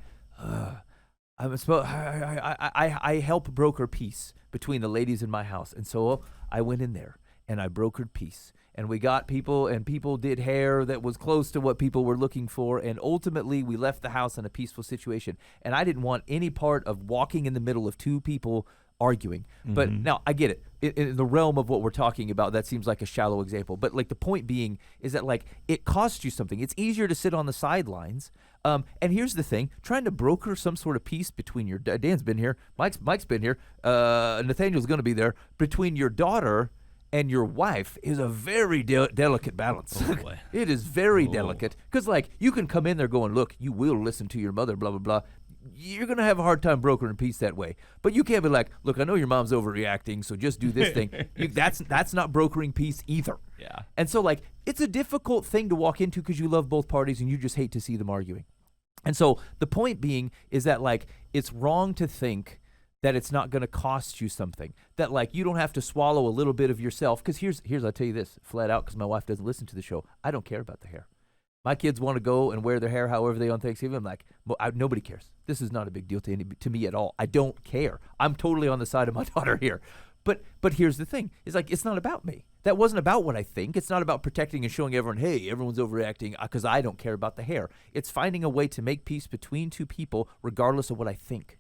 I help broker peace between the ladies in my house, and so I went in there and I brokered peace, and we got people, and people did hair that was close to what people were looking for, and ultimately we left the house in a peaceful situation. And I didn't want any part of walking in the middle of two people arguing. But now I get it. In the realm of what we're talking about, that seems like a shallow example. But like the point being is that like it costs you something. It's easier to sit on the sidelines. And here's the thing: trying to broker some sort of peace between your Dan's been here, Mike's been here, Nathaniel's going to be there, between your daughter and your wife is a very delicate balance. Oh, boy. It is very delicate because like you can come in there going, look, you will listen to your mother, blah blah blah. You're going to have a hard time brokering peace that way. But you can't be like, look, I know your mom's overreacting, so just do this thing. That's not brokering peace either. Yeah. And so, like, it's a difficult thing to walk into because you love both parties and you just hate to see them arguing. And so the point being is that, like, it's wrong to think that it's not going to cost you something. That, like, you don't have to swallow a little bit of yourself. Because here's I'll tell you this, flat out, because my wife doesn't listen to the show. I don't care about the hair. My kids want to go and wear their hair however they on Thanksgiving. I'm like, nobody cares. This is not a big deal to me at all. I don't care. I'm totally on the side of my daughter here. But here's the thing. It's like, it's not about me. That wasn't about what I think. It's not about protecting and showing everyone, hey, everyone's overreacting because I don't care about the hair. It's finding a way to make peace between two people regardless of what I think.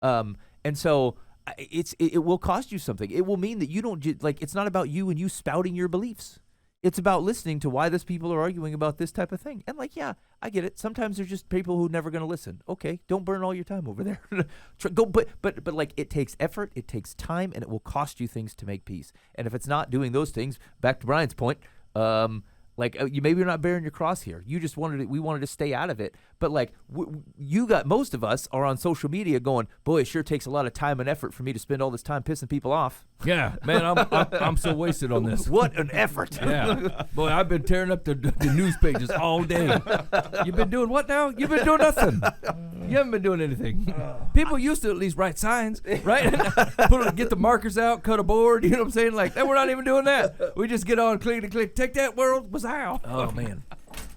And so it will cost you something. It will mean that you don't, like, it's not about you and you spouting your beliefs. It's about listening to why these people are arguing about this type of thing. And like, yeah, I get it. Sometimes there's just people who are never going to listen. Okay, don't burn all your time over there. But like, it takes effort, it takes time, and it will cost you things to make peace. And if it's not doing those things, back to Brian's point, you maybe you're not bearing your cross here. You just we wanted to stay out of it. But like most of us are on social media going, boy, it sure takes a lot of time and effort for me to spend all this time pissing people off. Yeah, man, I'm so wasted on this. What an effort. Yeah, boy, I've been tearing up the news pages all day. You've been doing what now? You've been doing nothing. You haven't been doing anything. People used to at least write signs, right? Get the markers out, cut a board. You know what I'm saying? Like, we're not even doing that. We just get on, click, take that world was how. Oh man.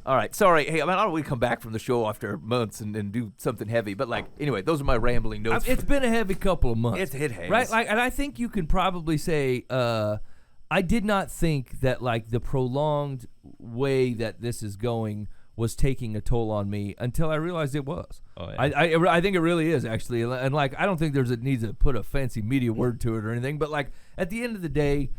All right, sorry. Hey, I don't want to come back from the show after months and do something heavy, but like, anyway, those are my rambling notes. It's been a heavy couple of months. It has. Right? Like, and I think you can probably say, I did not think that like the prolonged way that this is going was taking a toll on me until I realized it was. Oh, yeah. I think it really is, actually. And like, I don't think there's a need to put a fancy media word to it or anything, but like, at the end of the day,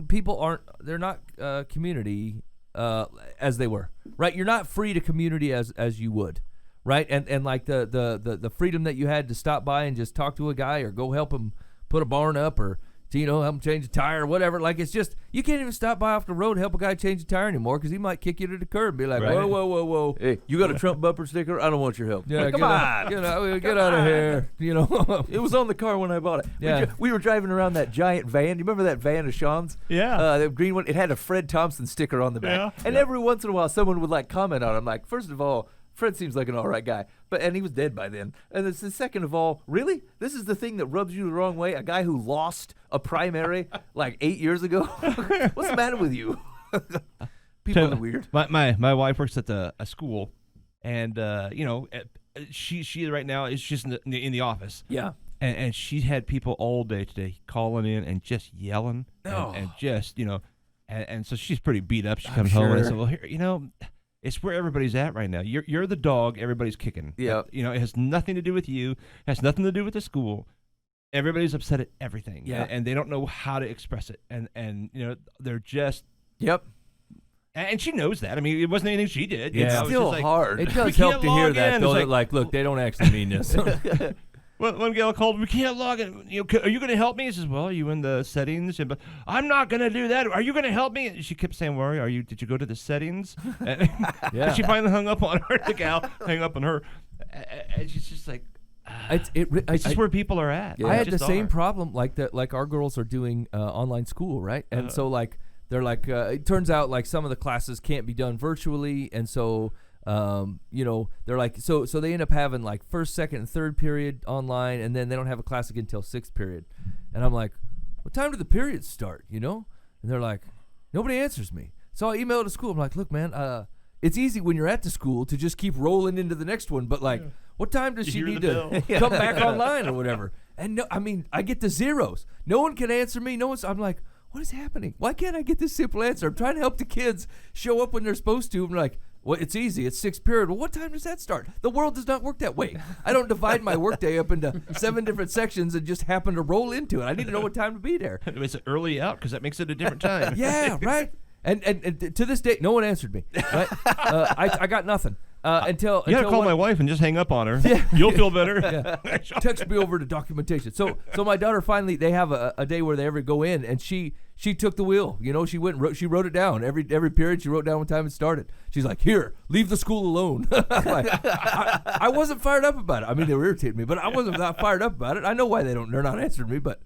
people they're not community as they were, right? You're not free to community as you would, right? And like the freedom that you had to stop by and just talk to a guy or go help him put a barn up or to, help him change a tire or whatever. Like, it's just, you can't even stop by off the road and help a guy change a tire anymore because he might kick you to the curb and be like, Right. whoa. Hey, you got a Trump bumper sticker? I don't want your help. Yeah, Come on. get out of here. It was on the car when I bought it. Yeah. We were driving around that giant van. You remember that van of Sean's? Yeah. The green one. It had a Fred Thompson sticker on the back. Yeah. And every once in a while, someone would like comment on it. I'm like, first of all, Fred seems like an all right guy, and he was dead by then. And it's the second of all, really? This is the thing that rubs you the wrong way? A guy who lost a primary like 8 years ago? What's the matter with you? People are weird. My wife works at a school, and she right now is just in the office. Yeah. And she had people all day today calling in and just yelling and just and so she's pretty beat up. She comes home and I said, well, here it's where everybody's at right now. You're the dog everybody's kicking. Yeah. It has nothing to do with you. It has nothing to do with the school. Everybody's upset at everything. Yeah. And they don't know how to express it. And they're just. Yep. And she knows that. I mean, it wasn't anything she did. Yeah. It's It's still hard. It We does can't help to hear log that, in. though. It's That, like, look, they don't actually mean this. One gal called, we can't log in. Are you going to help me? He says, well, are you in the settings? But I'm not going to do that. Are you going to help me? And she kept saying, well, did you go to the settings? And Yeah. she finally hung up on her. The gal hung up on her. And she's just like, it's just where people are at. Yeah. I They had the just same are. problem, like our girls are doing online school, right? And so like they're like, it turns out like some of the classes can't be done virtually, and so they're like, so they end up having like first, second, and third period online, and then they don't have a class again until sixth period. And I'm like, what time do the periods start? And they're like, nobody answers me. So I email to school. I'm like, look, man, it's easy when you're at the school to just keep rolling into the next one, but like, what time does she hear need the to come back online or whatever? And no, I mean, I get the zeros. No one can answer me. I'm like, what is happening? Why can't I get this simple answer? I'm trying to help the kids show up when they're supposed to. I'm like, well, it's easy. It's sixth period. Well, what time does that start? The world does not work that way. I don't divide my workday up into 7 different sections and just happen to roll into it. I need to know what time to be there. It's early out because that makes it a different time. Yeah, right. And to this day, no one answered me. Right? I got nothing until You got to until call one- my wife and just hang up on her. Yeah. You'll feel better. text me over the documentation. So my daughter finally, they have a day where they ever go in, and she took the wheel. She went and she wrote it down every period. She wrote down what time it started. She's like, here, leave the school alone. I'm like, I wasn't fired up about it. I mean, they were irritating me, but I wasn't that fired up about it. I know why they're not answering me, but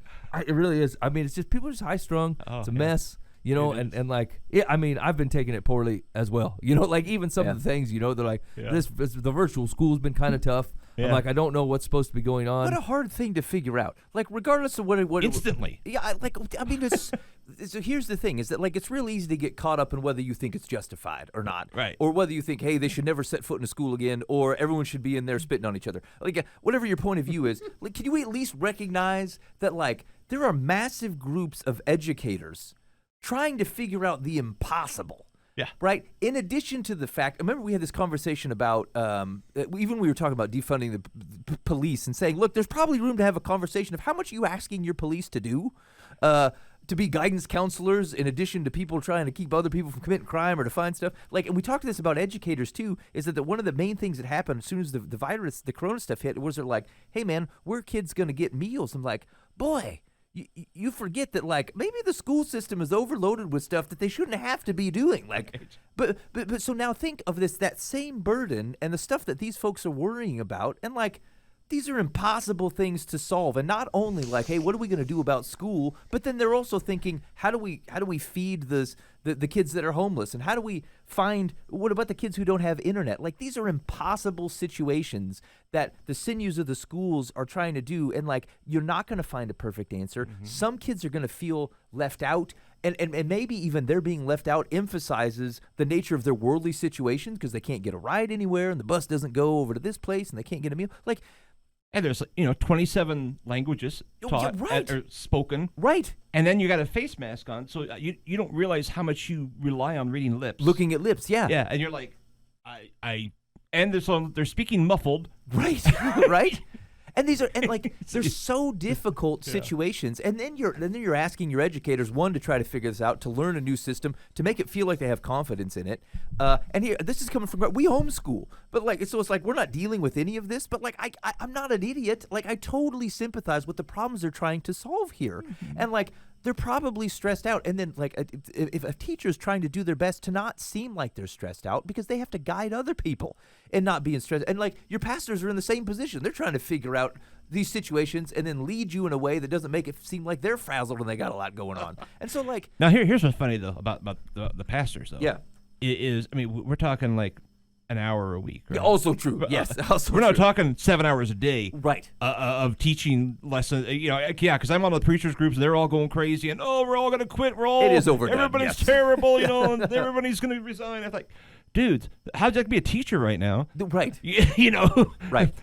it really is. I mean, it's just people are just high strung. It's a mess. And like, yeah, I mean, I've been taking it poorly as well. Like even some of the things, they're like, the virtual school's been kind of tough. I'm Yeah. like, I don't know what's supposed to be going on. What a hard thing to figure out. Like, regardless of what Instantly. Yeah, I mean, so here's the thing: is that like it's real easy to get caught up in whether you think it's justified or not, Right. Or whether you think, hey, they should never set foot in a school again, or everyone should be in there spitting on each other. Like, whatever your point of view is, like, can you at least recognize that like there are massive groups of educators trying to figure out the impossible? Yeah. Right. In addition to the fact, remember we had this conversation about even we were talking about defunding the police and saying, look, there's probably room to have a conversation of how much are you asking your police to do, to be guidance counselors in addition to people trying to keep other people from committing crime or to find stuff. Like, and we talked to this about educators too, is that one of the main things that happened as soon as the virus, the corona stuff hit, was they're like, hey man, where kids gonna get meals? I'm like, boy. You forget that like maybe the school system is overloaded with stuff that they shouldn't have to be doing. Like, but so now think of that same burden and the stuff that these folks are worrying about, and like these are impossible things to solve. And not only like, hey, what are we going to do about school? But then they're also thinking, how do we feed the kids that are homeless, and how do we find what about the kids who don't have internet? Like these are impossible situations that the sinews of the schools are trying to do, and like you're not going to find a perfect answer. Some kids are going to feel left out, and maybe even their being left out emphasizes the nature of their worldly situations because they can't get a ride anywhere, and the bus doesn't go over to this place, and they can't get a meal. Like. And there's 27 languages taught right. or spoken. Right. And then you got a face mask on, so you don't realize how much you rely on reading lips. Looking at lips, yeah. Yeah, and you're like, and they're speaking muffled. Right. Right. And these are they're so difficult situations. And then you're asking your educators, one, to try to figure this out, to learn a new system, to make it feel like they have confidence in it. And here, this is coming from, we homeschool, but so it's like we're not dealing with any of this. But I'm not an idiot. I totally sympathize with the problems they're trying to solve here, and they're probably stressed out. And then if a teacher's trying to do their best to not seem like they're stressed out, because they have to guide other people and not being stressed. And your pastors are in the same position. They're trying to figure out these situations and then lead you in a way that doesn't make it seem like they're frazzled when they got a lot going on. And so now here's what's funny though about the pastors though. Yeah. We're talking an hour a week. Right? Also true. Yes. Also we're not true. talking 7 hours a day. Right. Of teaching lessons. Because I'm on the preachers groups and they're all going crazy and we're all going to quit. It is overdone. Everybody's yes. terrible. And everybody's going to resign. I'm like, dudes, how'd you like to be a teacher right now? Right. Right.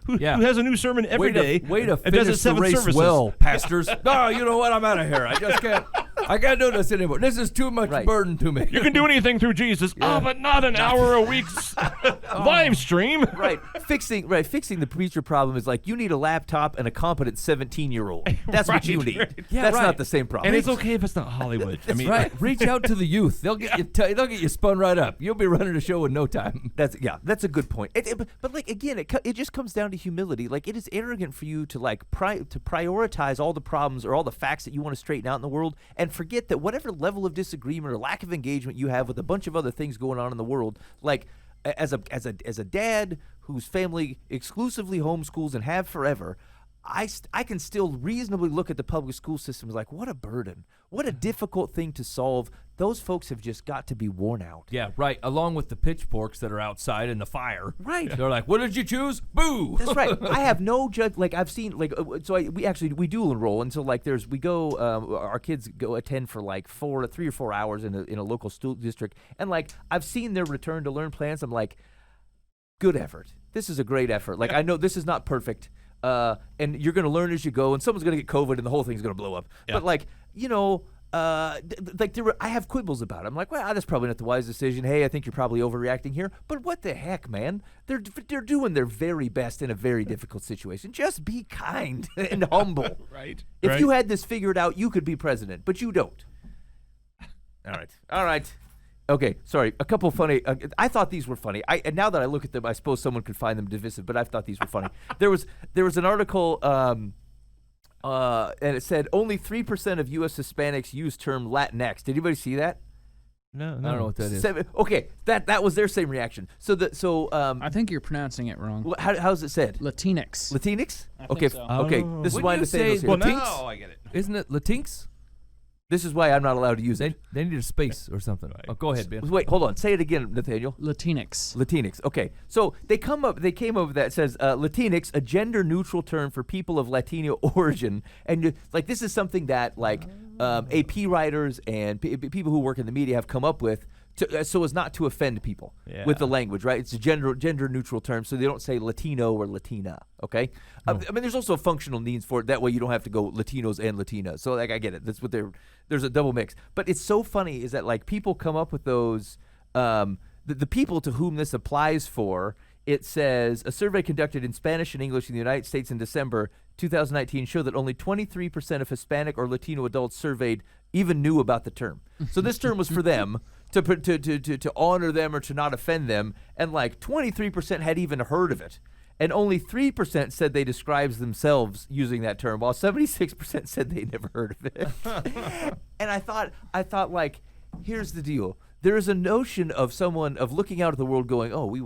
Who has a new sermon every day? Way to and does it finish the 7 race services. well, pastors. No, you know what? I'm out of here. I just can't. I can't do this anymore. This is too much burden to me. You can do anything through Jesus. Yeah. But not an hour a week's live stream. Right. Fixing the preacher problem is you need a laptop and a competent 17-year-old. That's what you need. Right. Yeah, That's right. not the same problem. And it's okay if it's not Hollywood. Right. Reach out to the youth. They'll get you. They'll get you spun right up. You'll be running a show in no time. That's a good point. But again, it just comes down to humility. It is arrogant for you to prioritize all the problems or all the facts that you want to straighten out in the world, and forget that whatever level of disagreement or lack of engagement you have with a bunch of other things going on in the world, as a dad whose family exclusively homeschools and have forever, I can still reasonably look at the public school system as what a burden, what a difficult thing to solve. Those folks have just got to be worn out. Yeah, right. Along with the pitchforks that are outside in the fire. Right. They're like, what did you choose? Boo. That's right. I have no judge. I've seen we dual enroll, and so our kids go attend for 3 or 4 hours in a local school district, and I've seen their return to learn plans. I'm like, good effort. This is a great effort. I know this is not perfect. And you're going to learn as you go, and someone's going to get COVID, and the whole thing's going to blow up. Yeah. But I have quibbles about it. I'm like, well, that's probably not the wise decision. Hey, I think you're probably overreacting here. But what the heck, man? They're doing their very best in a very difficult situation. Just be kind and humble. Right. If you had this figured out, you could be president, but you don't. All right. Okay, sorry. A couple funny. I thought these were funny. And now that I look at them, I suppose someone could find them divisive. But I thought these were funny. There was an article, and it said only 3% of U.S. Hispanics use term Latinx. Did anybody see that? No. I don't know what that is. Okay, that was their same reaction. I think you're pronouncing it wrong. How's it said? Latinx. Latinx? I Okay. think so. Okay. This is why Nathaniel's here. Now I get it. Isn't it Latinx? This is why I'm not allowed to use it. They need a space or something. Right. Oh, go ahead, Ben. Wait, hold on. Say it again, Nathaniel. Latinx. Latinx. Okay. So they came up with that. It says Latinx, a gender-neutral term for people of Latino origin, and this is something that AP writers and people who work in the media have come up with. So as not to offend people with the language, right? It's a gender neutral term, so they don't say Latino or Latina. Okay, I mean, there's also functional needs for it. That way, you don't have to go Latinos and Latinas. So I get it. That's what there's a double mix. But it's so funny is that people come up with those. The people to whom this applies for. It says a survey conducted in Spanish and English in the United States in December 2019 showed that only 23% of Hispanic or Latino adults surveyed even knew about the term. So this term was for them to honor them or to not offend them, and 23% had even heard of it, and only 3% said they describes themselves using that term, while 76% said they never heard of it. And I thought here's the deal: there is a notion of looking out at the world, going, "Oh, we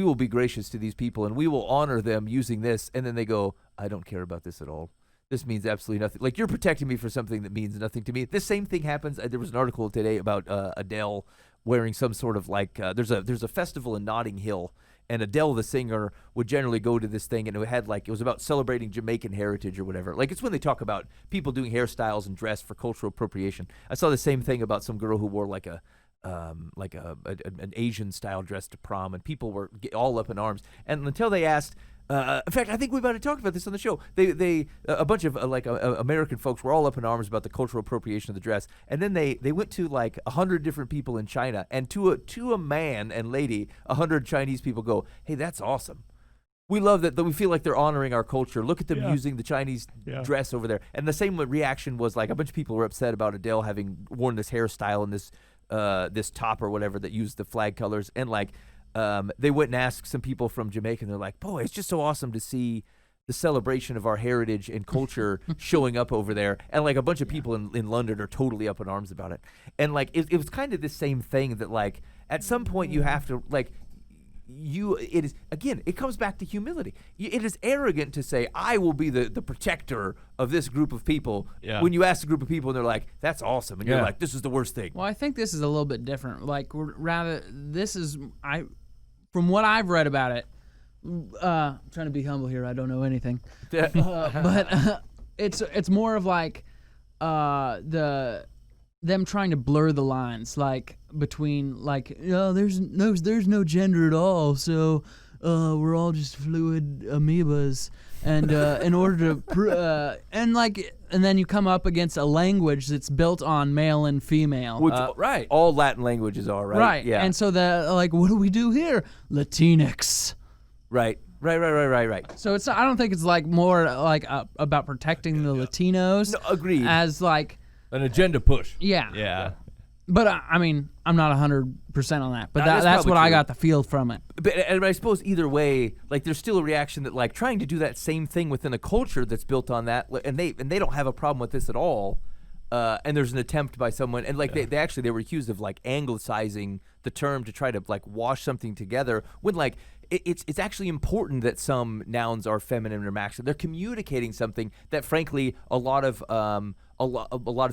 will be gracious to these people and we will honor them using this," and then they go, "I don't care about this at all. This means absolutely nothing. You're protecting me for something that means nothing to me." This same thing happens. There was an article today about Adele wearing some sort of there's a festival in Notting Hill, and Adele the singer would generally go to this thing, and it had it was about celebrating Jamaican heritage or whatever. It's when they talk about people doing hairstyles and dress for cultural appropriation. I saw the same thing about some girl who wore an Asian style dress to prom, and people were all up in arms. And until they asked, in fact, I think we might have talked about this on the show. They a bunch of American folks were all up in arms about the cultural appropriation of the dress, and then they went to 100 different people in China, and to a man and lady, 100 Chinese people go, "Hey, that's awesome. We love that we feel like they're honoring our culture. Look at them Yeah. using the Chinese Yeah. dress over there. And the same reaction was like a bunch of people were upset about Adele having worn this hairstyle and this top or whatever that used the flag colors. And like they went and asked some people from Jamaica, and they're like, boy, it's just so awesome to see the celebration of our heritage and culture showing up over there. And like a bunch of people in London are totally up in arms about it. And like it was kind of the same thing that like at some point you have to like it is again, it comes back to humility. It is arrogant to say I will be the protector of this group of people when you ask a group of people and they're like, that's awesome, and you're like, this is the worst thing. Well, I think this is a little bit different. Like from what I've read about it, I'm trying to be humble here, I don't know anything. But it's more of like them trying to blur the lines, like between like, there's no gender at all, so we're all just fluid amoebas, and in order to and then you come up against a language that's built on male and female, Which, right. All Latin languages are, right? Right. Yeah. And so what do we do here? Latinx. Right. So I don't think it's like more like about protecting the Latinos. No, agreed. As like An agenda push. Yeah. But I mean, I'm not 100% on that. But No, that's that's probably what I true. got the feel from it. But I suppose either way, like there's still a reaction that like trying to do that same thing within a culture that's built on that, and they don't have a problem with this at all. And there's an attempt by someone, and like they were accused of like anglicizing the term to try to like wash something together. When like it's actually important that some nouns are feminine or masculine. They're communicating something that frankly a lot of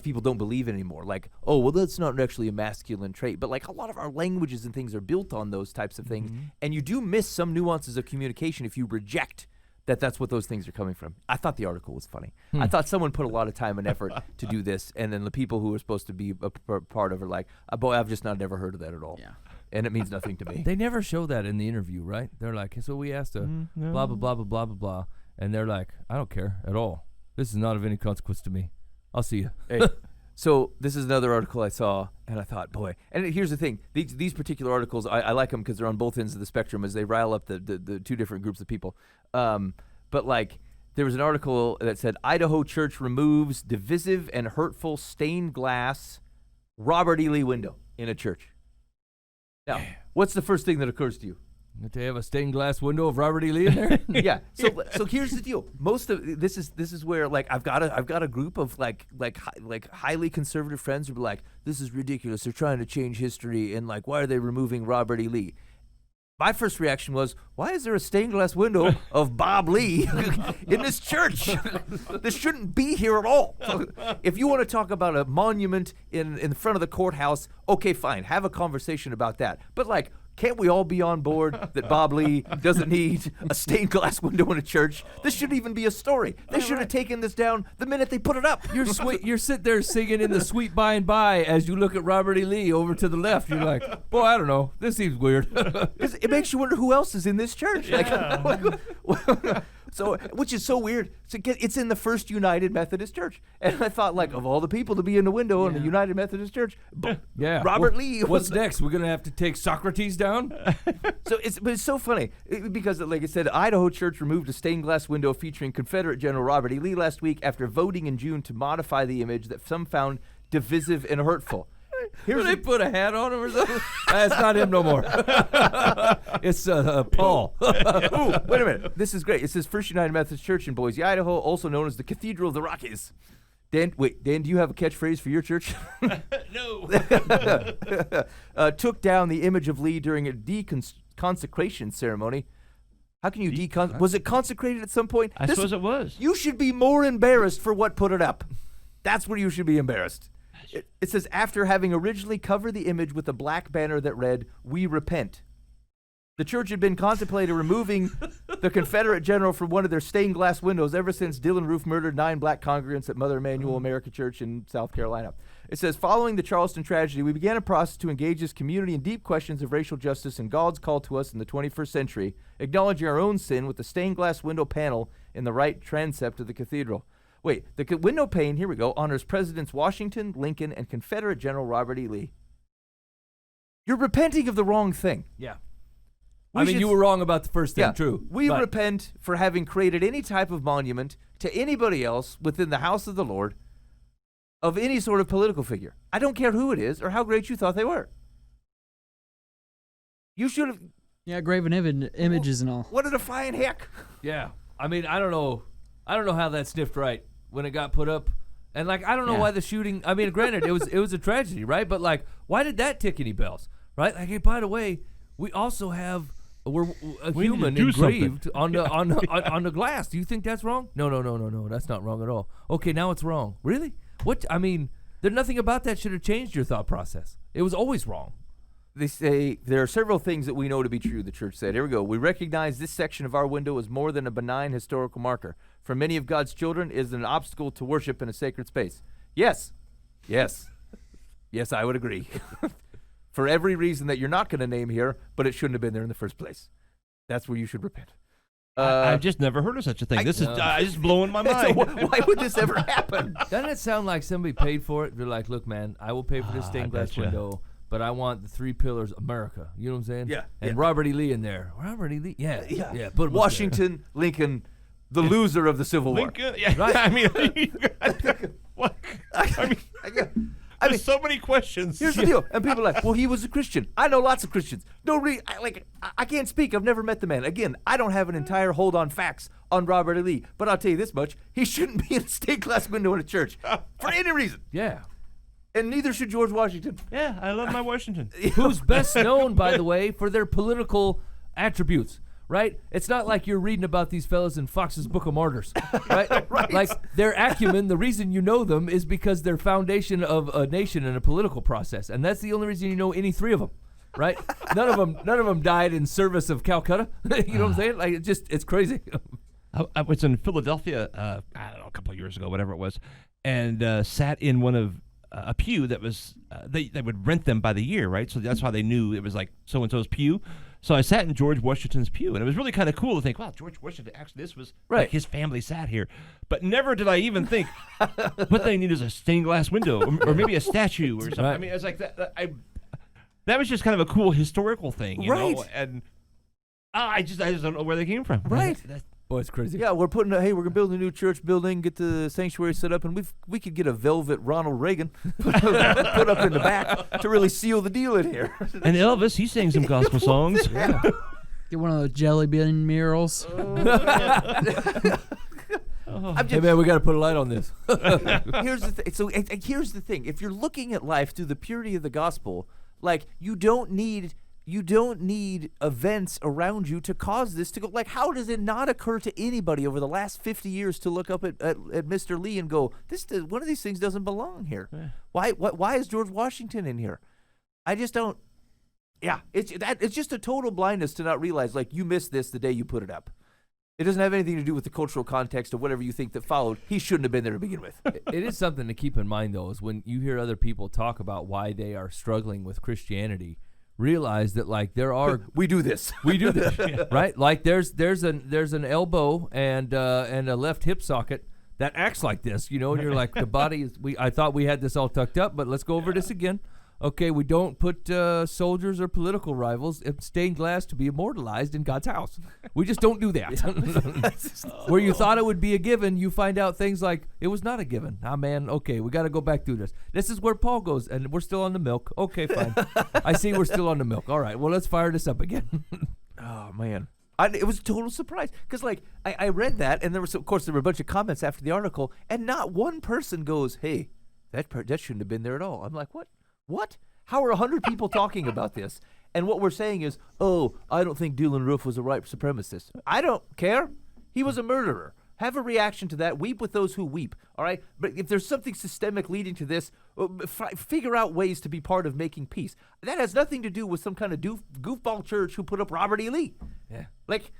people don't believe in anymore. Like, oh, well, that's not actually a masculine trait. But like a lot of our languages and things are built on those types of things. And you do miss some nuances of communication if you reject that's what those things are coming from. I thought the article was funny. I thought someone put a lot of time and effort to do this. And then the people who were supposed to be a part of it are like, boy, I've just never heard of that at all. Yeah. And it means nothing to me. They never show that in the interview, right? They're like, so we asked blah, blah, blah, blah, blah, blah, blah. And they're like, I don't care at all. This is not of any consequence to me. I'll see you. Hey, so this is another article I saw, and I thought, boy. And here's the thing: these particular articles, I like them because they're on both ends of the spectrum, as they rile up the two different groups of people. But like, there was an article that said Idaho church removes divisive and hurtful stained glass Robert E. Lee window in a church. Now, what's the first thing that occurs to you? That they have a stained glass window of Robert E. Lee in there? Yeah. So here's the deal. Most of this is where like I've got a group of like highly conservative friends who are like, this is ridiculous. They're trying to change history, and like, why are they removing Robert E. Lee? My first reaction was, why is there a stained glass window of Bob Lee in this church? This shouldn't be here at all. If you want to talk about a monument in front of the courthouse, okay, fine. Have a conversation about that. But like, can't we all be on board that Bob Lee doesn't need a stained glass window in a church? This shouldn't even be a story. They should have taken this down the minute they put it up. You're sitting there singing in the sweet by and by as you look at Robert E. Lee over to the left. You're like, boy, I don't know. This seems weird. It makes you wonder who else is in this church. So, which is so weird. It's in the First United Methodist Church, and I thought, like, of all the people to be in the window in the United Methodist Church, Robert Lee. What's next? We're gonna have to take Socrates down. But it's so funny because, like I said, Idaho church removed a stained glass window featuring Confederate General Robert E. Lee last week after voting in June to modify the image that some found divisive and hurtful. Here's they put a hat on him or something. It's not him no more. It's Paul. Ooh, wait a minute. This is great. It says First United Methodist Church in Boise, Idaho, also known as the Cathedral of the Rockies. Dan, do you have a catchphrase for your church? No. Took down the image of Lee during a deconsecration ceremony. How can you was it consecrated at some point? I suppose it was. You should be more embarrassed for what put it up. That's where you should be embarrassed. It says, after having originally covered the image with a black banner that read, "We repent." The church had been contemplating removing the Confederate general from one of their stained glass windows ever since Dylann Roof murdered 9 black congregants at Mother Emanuel American Church in South Carolina. It says, following the Charleston tragedy, we began a process to engage this community in deep questions of racial justice and God's call to us in the 21st century, acknowledging our own sin with the stained glass window panel in the right transept of the cathedral. Wait, the window pane, here we go, honors Presidents Washington, Lincoln, and Confederate General Robert E. Lee. You're repenting of the wrong thing. Yeah. We I mean, should- you were wrong about the first thing, Yeah, true. we but- repent for having created any type of monument to anybody else within the house of the Lord of any sort of political figure. I don't care who it is or how great you thought they were. You should have. Yeah, graven images and all. What a defiant heck. Yeah. I mean, I don't know how that sniffed right when it got put up. And like, I don't know why the shooting, I mean, granted, it was a tragedy, right? But like, why did that tick any bells, right? Like, hey, by the way, we also have a We need to human do engraved something. on the glass. Do you think that's wrong? No, that's not wrong at all. Okay, now it's wrong. Really? What? I mean, there's nothing about that should have changed your thought process. It was always wrong. They say there are several things that we know to be true, the church said. Here we go. We recognize this section of our window is more than a benign historical marker. For many of God's children, it is an obstacle to worship in a sacred space. Yes. Yes, I would agree. For every reason that you're not going to name here, but it shouldn't have been there in the first place. That's where you should repent. I've just never heard of such a thing. This is just blowing my mind. So why would this ever happen? Doesn't it sound like somebody paid for it? They're like, look, man, I will pay for this stained glass gotcha. window, but I want the 3 pillars America. You know what I'm saying? Yeah, And yeah. Robert E. Lee in there. Robert E. Lee? Yeah. Put him up there. Washington, Lincoln, the loser of the Civil War. Lincoln, yeah, Right. I mean, what? I mean, I mean, there's so many questions. here's the deal. And people are like, well, he was a Christian. I know lots of Christians. I can't speak. I've never met the man. Again, I don't have an entire hold on facts on Robert E. Lee, but I'll tell you this much. He shouldn't be in a stained glass window in a church for any reason. Yeah. And neither should George Washington. Yeah, I love my Washington. Who's best known, by the way, for their political attributes, right? It's not like you're reading about these fellas in Fox's Book of Martyrs, right? Right. Like their acumen, the reason you know them is because they're foundation of a nation and a political process, and that's the only reason you know any 3 of them, right? None of them died in service of Calcutta. You know what I'm saying? Like it's crazy. I was in Philadelphia, I don't know, a couple of years ago, whatever it was, and sat in one of a pew that was they would rent them by the year, right? So that's how they knew it was like so and so's pew. So I sat in George Washington's pew, and it was really kind of cool to think, wow, George Washington, actually, this was Right. like his family sat here. But never did I even think what they need is a stained glass window or maybe a statue or something. I Right. mean, it's like that was just kind of a cool historical thing, you know? Right. And I just don't know where they came from. Right. Boy, it's crazy. Yeah, we're we're gonna build a new church building, get the sanctuary set up, and we could get a velvet Ronald Reagan put up in the back to really seal the deal in here. And Elvis, he sang some gospel songs. Get one of those jelly bean murals. I'm Hey just, man, we got to put a light on this. here's the thing. So here's the thing. If you're looking at life through the purity of the gospel, like you don't need events around you to cause this to go. Like, how does it not occur to anybody over the last 50 years to look up at Mr. Lee and go, one of these things doesn't belong here? Why is George Washington in here? I just don't. Yeah, it's just a total blindness to not realize, like, you missed this the day you put it up. It doesn't have anything to do with the cultural context of whatever you think that followed. He shouldn't have been there to begin with. It is something to keep in mind, though, is when you hear other people talk about why they are struggling with Christianity, realize that like there are We do this. we do this right. Like there's an elbow and a left hip socket that acts like this, you know, and you're like the body is. I thought we had this all tucked up, but let's go over this again. Okay, we don't put soldiers or political rivals in stained glass to be immortalized in God's house. We just don't do that. Where you thought it would be a given, you find out things like it was not a given. Ah, man, okay, we got to go back through this. This is where Paul goes, and we're still on the milk. Okay, fine. I see we're still on the milk. All right, well, let's fire this up again. Oh, man. It was a total surprise because, like, I read that, and there was, of course, there were a bunch of comments after the article, and not one person goes, hey, that shouldn't have been there at all. I'm like, what? What? How are 100 people talking about this? And what we're saying is, oh, I don't think Dylan Roof was a white supremacist. I don't care. He was a murderer. Have a reaction to that. Weep with those who weep, all right? But if there's something systemic leading to this, figure out ways to be part of making peace. That has nothing to do with some kind of goofball church who put up Robert E. Lee. Yeah, Like,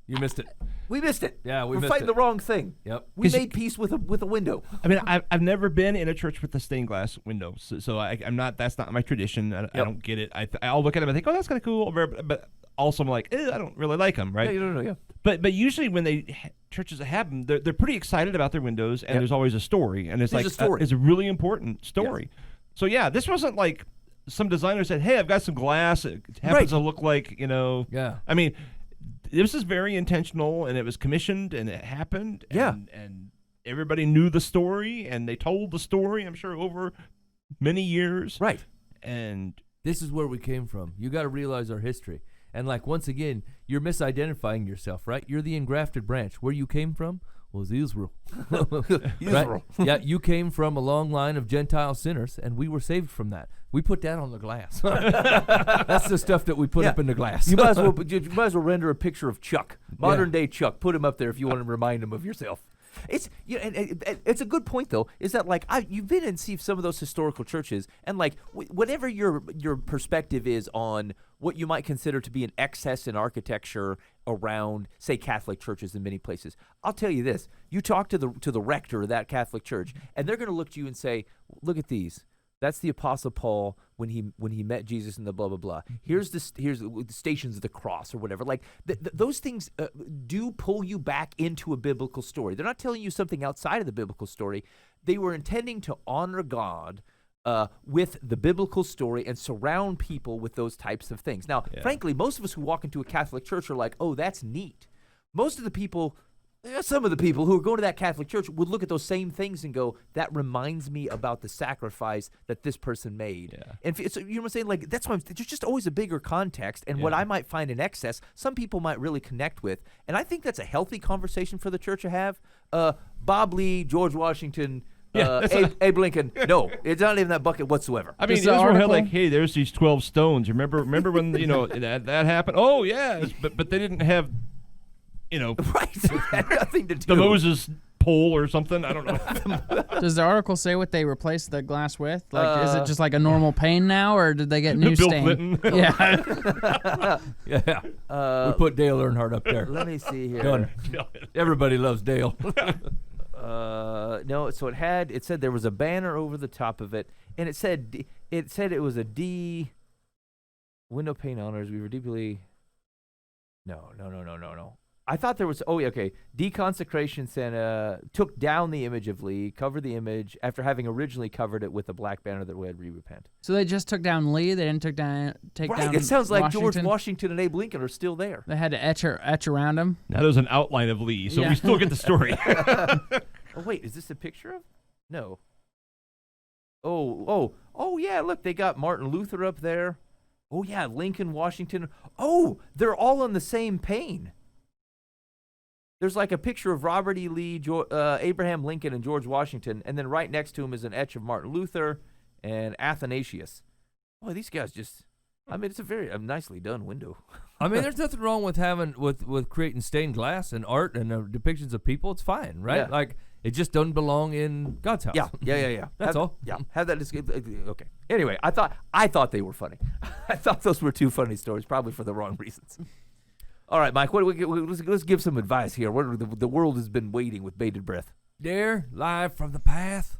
you missed it. we missed it. Yeah, we We're missed fighting it. the wrong thing. Yep. We 'Cause- made peace with a window. I mean, I've never been in a church with a stained glass window, so I'm not. That's not my tradition. I don't get it. I'll look at them and think, oh, that's kind of cool, but also I'm like, I don't really like them, right? Yeah, you don't know. Yeah. But usually when churches that have them, they're pretty excited about their windows, and Yep. there's always a story, and it's There's like a story. it's a really important story. So yeah, this wasn't like some designer said, "Hey, I've got some glass. It happens to look like, Yeah. I mean, this is very intentional, and it was commissioned, and it happened. Yeah. And everybody knew the story, and they told the story, I'm sure, over many years. Right. And This is where we came from. You got to realize our history. And like once again, you're misidentifying yourself, right? You're the engrafted branch. Where you came from was Israel. Israel. Right? Yeah, you came from a long line of Gentile sinners, and we were saved from that. We put that on the glass. That's the stuff that we put Yeah. up in the glass. You might as well render a picture of Chuck, modern day Chuck. Put him up there if you want to remind him of yourself. It's and it's a good point though. Is that like you've been and seen some of those historical churches, and like whatever your perspective is on what you might consider to be an excess in architecture around, say, Catholic churches in many places. I'll tell you this: you talk to the rector of that Catholic church, and they're going to look to you and say, "Look at these. That's the Apostle Paul when he met Jesus in the blah blah blah. Here's the Stations of the Cross or whatever. Like those things do pull you back into a biblical story. They're not telling you something outside of the biblical story. They were intending to honor God with the biblical story and surround people with those types of things. Now, frankly, most of us who walk into a Catholic church are like, "Oh, that's neat." Most of the people. Some of the people who are going to that Catholic church would look at those same things and go, "That reminds me about the sacrifice that this person made." Yeah. And so, you know what I'm saying? Like that's why there's just always a bigger context, and what I might find in excess, some people might really connect with, and I think that's a healthy conversation for the church to have. Bob Lee, George Washington, Abe Lincoln. No, it's not even that bucket whatsoever. I mean, Does the Israel had article- like, "Hey, there's these 12 stones. Remember when that happened? Oh yeah, but they didn't have, Right? It had nothing to do. the Moses pole or something. I don't know. Does the article say what they replaced the glass with? Like, is it just like a normal pane now, or did they get new Bill stain? Clinton. Yeah. Yeah. We put Dale Earnhart up there. Let me see here. Done. Everybody loves Dale. No, so it said there was a banner over the top of it, and it said it was a D. Window pane honors. We were deeply. No. I thought there was. Oh, yeah, okay. Deconsecration Santa took down the image of Lee, covered the image after having originally covered it with a black banner that read "Repent." So they just took down Lee. They didn't take down Right. It sounds like Washington. George Washington and Abe Lincoln are still there. They had to etch around him. Now there's an outline of Lee, so Yeah. we still get the story. Oh wait, is this a picture of? No. Oh yeah. Look, they got Martin Luther up there. Oh yeah, Lincoln, Washington. Oh, they're all on the same pane. There's like a picture of Robert E. Lee, Abraham Lincoln, and George Washington, and then right next to him is an etch of Martin Luther and Athanasius. Boy, these guys just. I mean, it's a very nicely done window. I mean, there's nothing wrong with having with creating stained glass and art and depictions of people. It's fine, right? Yeah. Like it just doesn't belong in God's house. Yeah. That's all. Yeah, have that. Okay. Anyway, I thought they were funny. I thought those were two funny stories, probably for the wrong reasons. All right, Mike. Let's give some advice here. The world has been waiting with bated breath. Dare live from the path.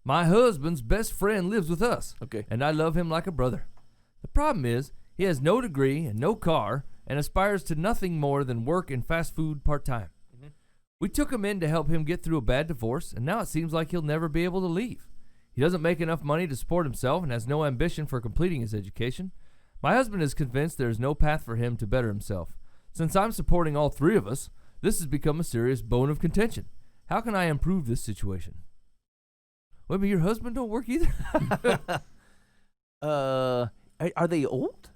My husband's best friend lives with us. Okay. And I love him like a brother. The problem is he has no degree and no car and aspires to nothing more than work in fast food part-time. Mm-hmm. We took him in to help him get through a bad divorce, and now it seems like he'll never be able to leave. He doesn't make enough money to support himself and has no ambition for completing his education. My husband is convinced there is no path for him to better himself. Since I'm supporting all three of us, this has become a serious bone of contention. How can I improve this situation? Wait, but your husband don't work either? Are they old?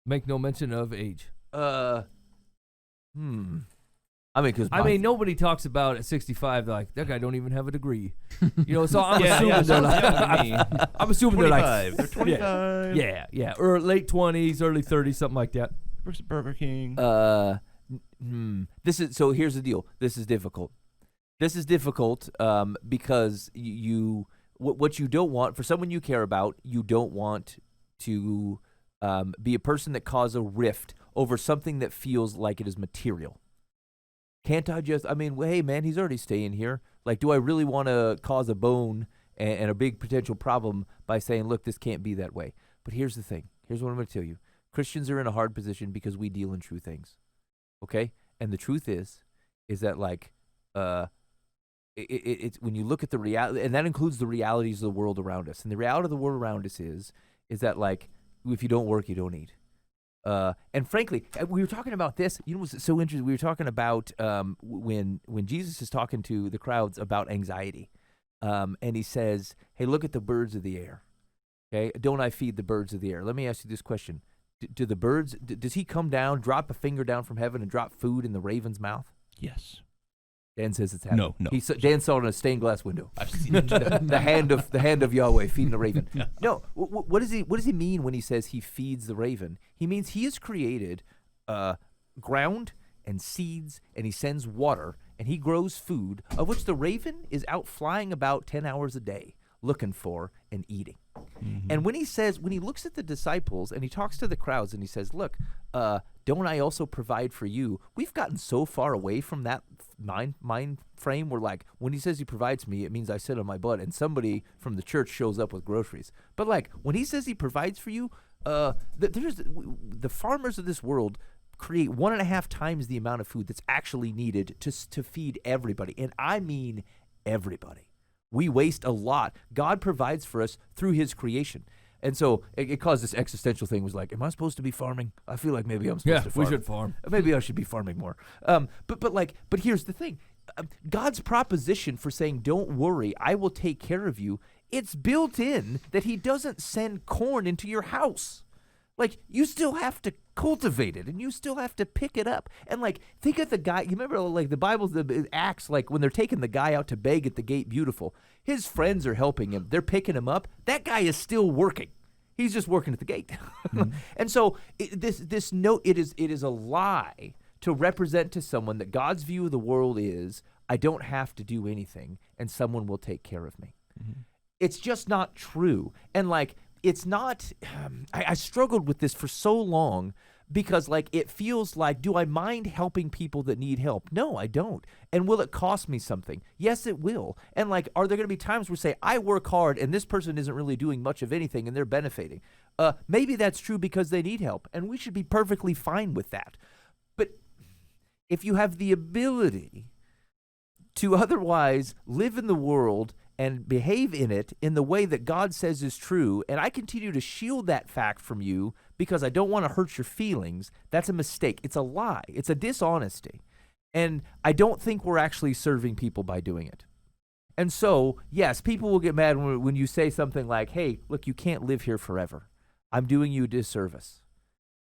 Make no mention of age. I mean, because Nobody talks about at 65 like that guy don't even have a degree. So I'm Yeah, assuming yeah, they're sounds like, young to me. I'm assuming they're like 25. They're 25. yeah, or late 20s, early 30s, something like that. Works at Burger King. This is so. Here's the deal. This is difficult. Because what you don't want for someone you care about, you don't want to be a person that causes a rift over something that feels like it is material. Can't I just? I mean, hey man, he's already staying here. Like, do I really want to cause a bone and a big potential problem by saying, look, this can't be that way? But here's the thing. Here's what I'm going to tell you. Christians are in a hard position because we deal in true things. Okay? And the truth is that like, it's when you look at the reality, and that includes the realities of the world around us. And the reality of the world around us is is that like if you don't work, you don't eat. And frankly, we were talking about this. You know what's so interesting? We were talking about when Jesus is talking to the crowds about anxiety, and he says, "Hey, look at the birds of the air. Okay, don't I feed the birds of the air?" Let me ask you this question: Do the birds? Does he come down, drop a finger down from heaven, and drop food in the raven's mouth? Yes. Dan says it's happening. No. Dan saw it in a stained glass window. I've seen it. the hand of Yahweh feeding the raven. No, what does he mean when he says he feeds the raven? He means he has created ground and seeds, and he sends water, and he grows food, of which the raven is out flying about 10 hours a day, looking for and eating. Mm-hmm. And when he looks at the disciples and he talks to the crowds and he says, look, don't I also provide for you? We've gotten so far away from that mind frame where, like, when he says he provides me, it means I sit on my butt and somebody from the church shows up with groceries. But like when he says he provides for you, the farmers of this world create 1.5 times the amount of food that's actually needed to feed everybody. And I mean everybody. We waste a lot. God provides for us through his creation. And so it caused this existential thing. Was like, am I supposed to be farming? I feel like maybe I'm supposed to farm. We should farm. Maybe I should be farming more. But here's the thing. God's proposition for saying, don't worry, I will take care of you, it's built in that he doesn't send corn into your house. Like, you still have to cultivate it, and you still have to pick it up. And, like, think of the guy. You remember, like, the Bible, the Acts, like, when they're taking the guy out to beg at the gate beautiful. His friends are helping him. They're picking him up. That guy is still working. He's just working at the gate. Mm-hmm. And so it is a lie to represent to someone that God's view of the world is, I don't have to do anything, and someone will take care of me. Mm-hmm. It's just not true. And, like, it's not, I struggled with this for so long because, like, it feels like, do I mind helping people that need help? No, I don't. And will it cost me something? Yes, it will. And, like, are there going to be times where, say, I work hard and this person isn't really doing much of anything and they're benefiting? Maybe that's true because they need help, and we should be perfectly fine with that. But if you have the ability to otherwise live in the world and behave in it in the way that God says is true, and I continue to shield that fact from you because I don't want to hurt your feelings, that's a mistake. It's a lie. It's a dishonesty. And I don't think we're actually serving people by doing it. And so, yes, people will get mad when you say something like, hey, look, you can't live here forever. I'm doing you a disservice.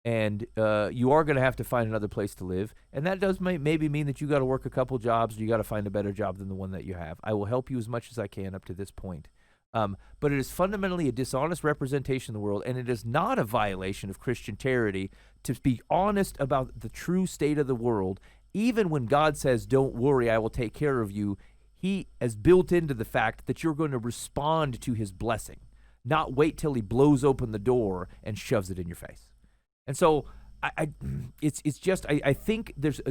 And you are going to have to find another place to live. And that does maybe mean that you got to work a couple jobs, or you got to find a better job than the one that you have. I will help you as much as I can up to this point. But it is fundamentally a dishonest representation of the world, and it is not a violation of Christian charity to be honest about the true state of the world. Even when God says, don't worry, I will take care of you, he has built into the fact that you're going to respond to his blessing, not wait till he blows open the door and shoves it in your face. And so I think there's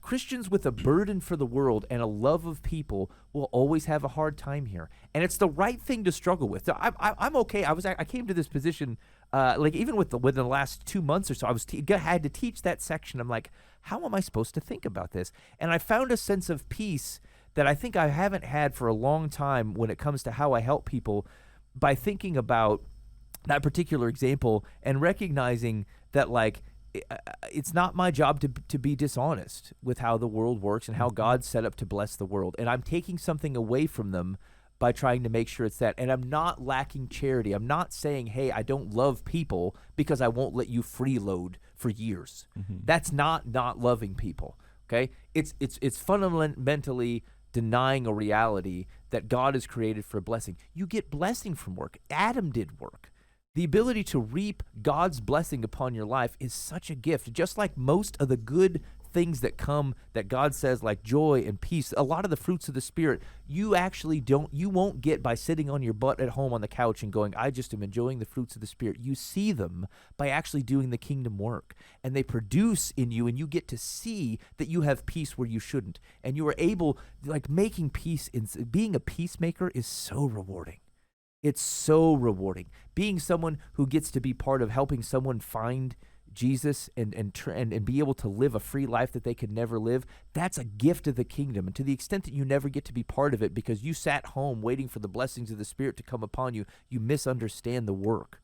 Christians with a burden for the world and a love of people will always have a hard time here, and it's the right thing to struggle with. So I'm okay. I came to this position like even within the last 2 months or so. I had to teach that section. I'm like, how am I supposed to think about this? And I found a sense of peace that I think I haven't had for a long time when it comes to how I help people, by thinking about that particular example and recognizing that, like, it's not my job to be dishonest with how the world works and how God's set up to bless the world. And I'm taking something away from them by trying to make sure it's that. And I'm not lacking charity. I'm not saying, hey, I don't love people because I won't let you freeload for years. Mm-hmm. That's not loving people, okay? It's fundamentally denying a reality that God has created for a blessing. You get blessing from work. Adam did work. The ability to reap God's blessing upon your life is such a gift. Just like most of the good things that come that God says, like joy and peace, a lot of the fruits of the Spirit, you won't get by sitting on your butt at home on the couch and going, I just am enjoying the fruits of the Spirit. You see them by actually doing the kingdom work, and they produce in you, and you get to see that you have peace where you shouldn't. And you are able, like, making peace, being a peacemaker is so rewarding. It's so rewarding. Being someone who gets to be part of helping someone find Jesus and be able to live a free life that they could never live, that's a gift of the kingdom. And to the extent that you never get to be part of it because you sat home waiting for the blessings of the Spirit to come upon you, you misunderstand the work.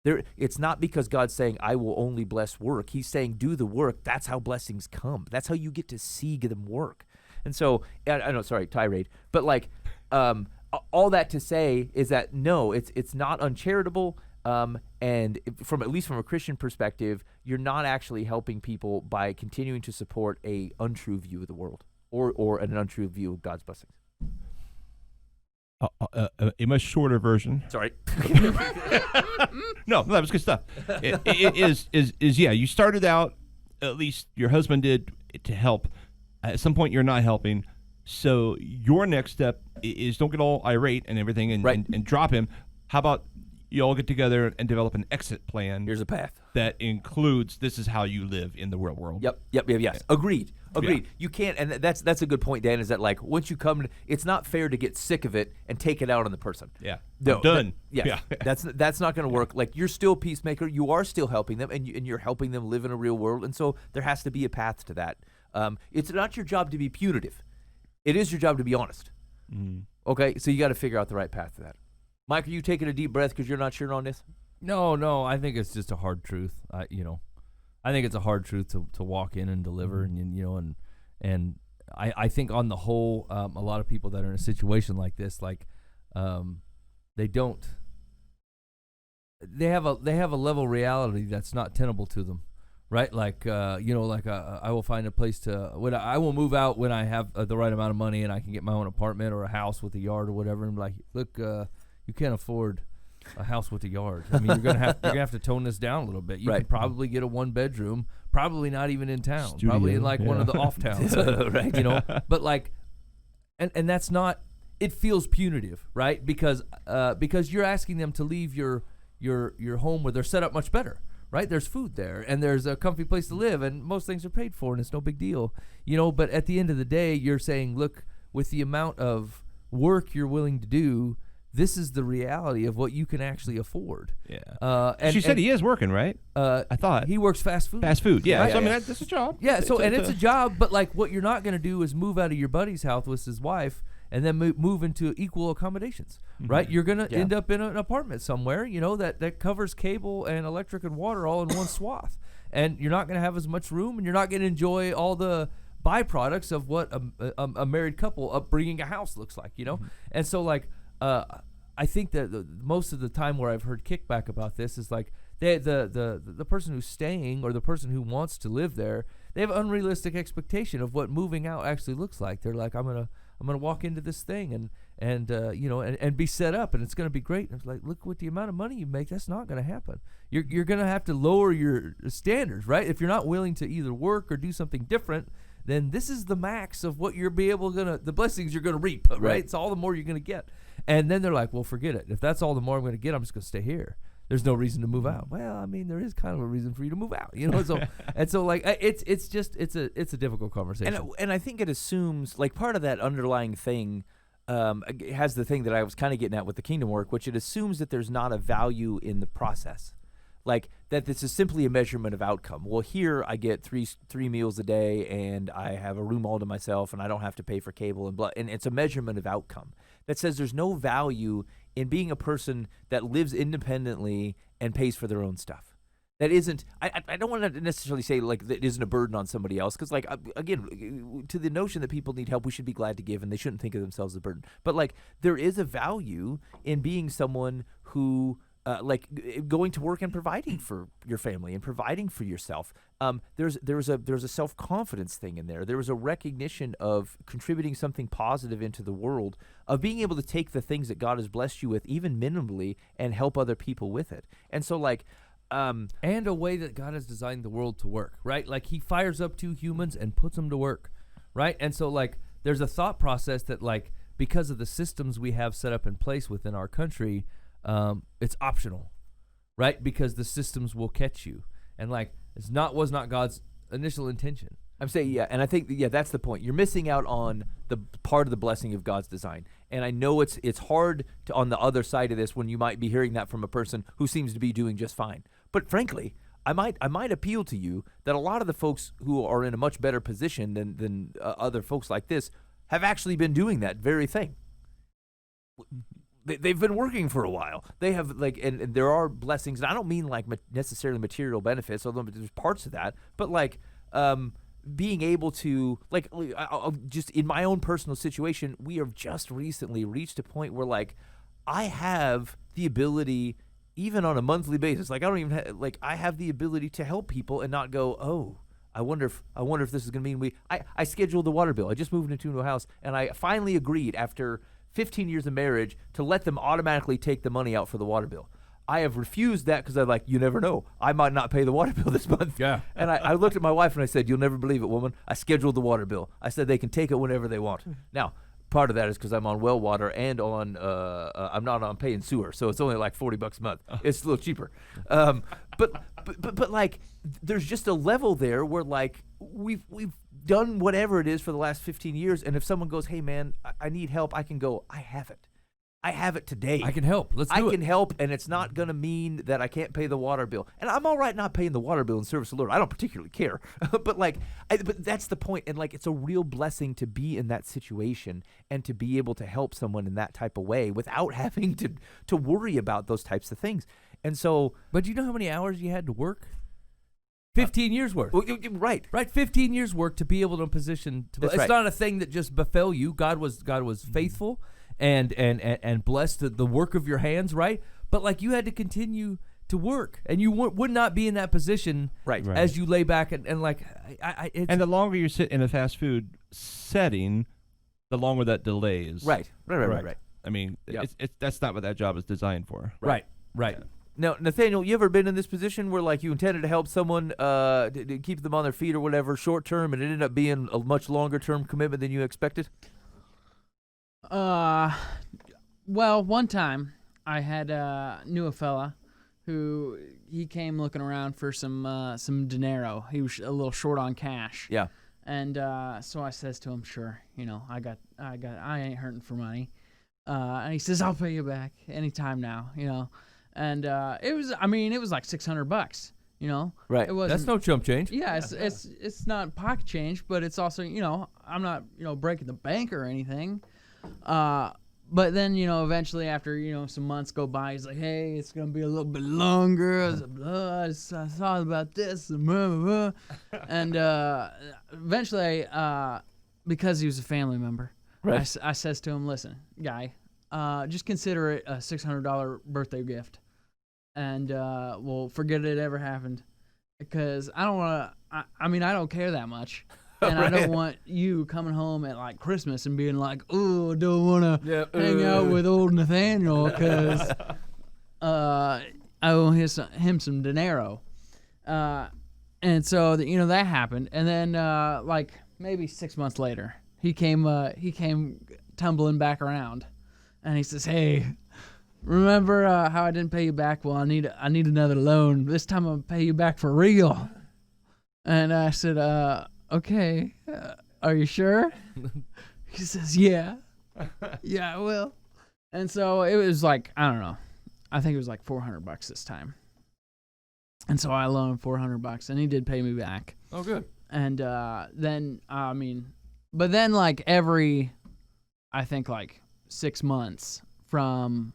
It's not because God's saying, I will only bless work. He's saying, do the work. That's how blessings come. That's how you get to see them work. And so, I know, sorry, tirade, but like, all that to say is that no, it's not uncharitable, and at least from a Christian perspective, you're not actually helping people by continuing to support a untrue view of the world or an untrue view of God's blessings. A much shorter version. Sorry. No, that was good stuff. It is yeah. You started out, at least your husband did, to help. At some point, you're not helping. So your next step is don't get all irate and everything and drop him. How about you all get together and develop an exit plan? Here's a path that includes this is how you live in the real world. Yep. Yes. Agreed. Yeah. You can't, and that's a good point, Dan. Is that like once you come, it's not fair to get sick of it and take it out on the person. Yeah. No, I'm done. Yeah. That's not going to work. Like you're still a peacemaker. You are still helping them, and you're helping them live in a real world. And so there has to be a path to that. It's not your job to be punitive. It is your job to be honest. Mm-hmm. Okay, so you got to figure out the right path to that. Mike, are you taking a deep breath because you're not sure on this? No, I think it's just a hard truth. I think it's a hard truth to walk in and deliver, and I think on the whole, a lot of people that are in a situation like this, like, they have a level of reality that's not tenable to them. Right, like I will find a place I will move out when I have the right amount of money and I can get my own apartment or a house with a yard or whatever. And be like, look, you can't afford a house with a yard. I mean, you're gonna have to tone this down a little bit. You can probably get a 1-bedroom, probably not even in town, studio, probably in like one of the off towns, right? But like, and that's not. It feels punitive, right? Because you're asking them to leave your home where they're set up much better. Right, there's food there, and there's a comfy place to live, and most things are paid for, and it's no big deal, But at the end of the day, you're saying, look, with the amount of work you're willing to do, this is the reality of what you can actually afford. Yeah. She said he is working, right? I thought he works fast food. Fast food, yeah. Right? So I mean, that's a job. Yeah. So it's a job, but like, what you're not going to do is move out of your buddy's house with his wife and then move into equal accommodations, right? You're going to end up in an apartment somewhere, that covers cable and electric and water all in one swath. And you're not going to have as much room, and you're not going to enjoy all the byproducts of what a married couple upbringing a house looks like, And so, like, I think that most of the time where I've heard kickback about this is like the person who's staying or the person who wants to live there, they have unrealistic expectation of what moving out actually looks like. They're like, I'm gonna walk into this thing and be set up, and it's gonna be great. And it's like, look, with the amount of money you make, that's not gonna happen. You're gonna have to lower your standards, right? If you're not willing to either work or do something different, then this is the max of what the blessings you're gonna reap, right? It's all the more you're gonna get. And then they're like, well, forget it. If that's all the more I'm gonna get, I'm just gonna stay here. There's no reason to move out. Well, I mean, there is kind of a reason for you to move out, So like it's a difficult conversation. And I think it assumes, like, part of that underlying thing has the thing that I was kind of getting at with the kingdom work, which it assumes that there's not a value in the process, like that this is simply a measurement of outcome. Well, here I get three meals a day, and I have a room all to myself, and I don't have to pay for cable and it's a measurement of outcome that says there's no value in being a person that lives independently and pays for their own stuff. That isn't, I don't want to necessarily say like that isn't a burden on somebody else, because like, again, to the notion that people need help, we should be glad to give, and they shouldn't think of themselves as a burden. But like, there is a value in being someone who, like, going to work and providing for your family and providing for yourself. There's a self-confidence thing in there. There was a recognition of contributing something positive into the world, of being able to take the things that God has blessed you with, even minimally, and help other people with it. And so, like, and a way that God has designed the world to work, right? Like, he fires up 2 humans and puts them to work, right? And so, like, there's a thought process that, like, because of the systems we have set up in place within our country, it's optional, right? Because the systems will catch you, and like, was not God's initial intention. I'm saying, and I think, that's the point. You're missing out on the part of the blessing of God's design. And I know it's hard to, on the other side of this, when you might be hearing that from a person who seems to be doing just fine. But frankly, I might appeal to you that a lot of the folks who are in a much better position than other folks like this have actually been doing that very thing. they've been working for a while. They have like, and there are blessings. And I don't mean like necessarily material benefits, although there's parts of that. But like being able to like, I'll just in my own personal situation, we have just recently reached a point where like I have the ability, even on a monthly basis, like I don't even like I have the ability to help people and not go, oh, I wonder if this is gonna mean I scheduled the water bill. I just moved into a new house, and I finally agreed after 15 years of marriage to let them automatically take the money out for the water bill. I have refused that because I'm like, you never know. I might not pay the water bill this month. Yeah. And I looked at my wife and I said, you'll never believe it, woman. I scheduled the water bill. I said they can take it whenever they want. Now, part of that is because I'm on well water and on I'm not on paying sewer, so it's only like $40 a month. It's a little cheaper. But like there's just a level there where like we've done whatever it is for the last 15 years, and if someone goes, hey man, I need help, I can go, I have it today. I can help. Let's do it. I can help, and it's not going to mean that I can't pay the water bill. And I'm all right not paying the water bill in service of the Lord. I don't particularly care. But like, but that's the point. And like, it's a real blessing to be in that situation and to be able to help someone in that type of way without having to worry about those types of things. And so, But do you know how many hours you had to work? 15 years worth. Right. Right, 15 years work to be able to position. That's It's right. not a thing that just befell you. God was faithful and blessed the work of your hands, right? But like you had to continue to work, and you would not be in that position Right. as you lay back and like it's, And the longer you sit in a fast food setting, the longer that delays. Right. I mean, Yep. it's that's not what that job is designed for. right. Now, Nathaniel, you ever been in this position where like you intended to help someone to keep them on their feet or whatever short term, and it ended up being a much longer term commitment than you expected? Well, one time I had knew a fella who he came looking around for some dinero. He was a little short on cash. Yeah. And so I says to him, sure, I ain't hurting for money. And he says, I'll pay you back anytime now, And it was like $600, Right. It wasn't, That's no chump change. yeah, it's not pocket change, but it's also, I'm not, breaking the bank or anything. But then, eventually after, some months go by, he's like, hey, it's going to be a little bit longer. I was like, I thought about this. And eventually, because he was a family member, Right. I says to him, listen, guy, just consider it a $600 birthday gift. And we'll forget it ever happened. Because I don't want to, I don't care that much. And I don't want you coming home at like Christmas and being like, oh, I don't want to hang out with old Nathaniel because I owe him some dinero. And so, that happened. And then like maybe 6 months later, he came tumbling back around. And he says, hey, remember how I didn't pay you back? Well, I need another loan. This time I'll pay you back for real. And I said, okay, are you sure? He says, yeah. Yeah, I will. And so it was like, I don't know. I think it was like $400 this time. And so I loaned $400 and he did pay me back. Oh, good. And then, but then like every, I think like 6 months from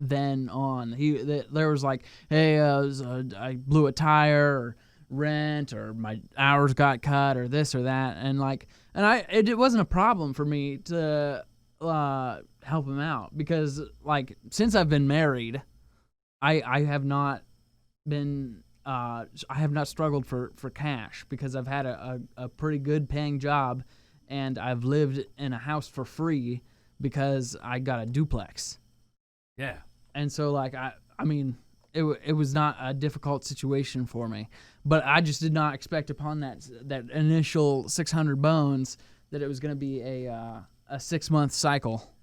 then on, there was like, hey, I blew a tire or rent or my hours got cut or this or that. And like, it wasn't a problem for me to help him out because like, since I've been married, I have not been, I have not struggled for cash because I've had a pretty good paying job and I've lived in a house for free because I got a duplex. Yeah. And so like, it was not a difficult situation for me, but I just did not expect upon that initial 600 bones that it was going to be a 6 month cycle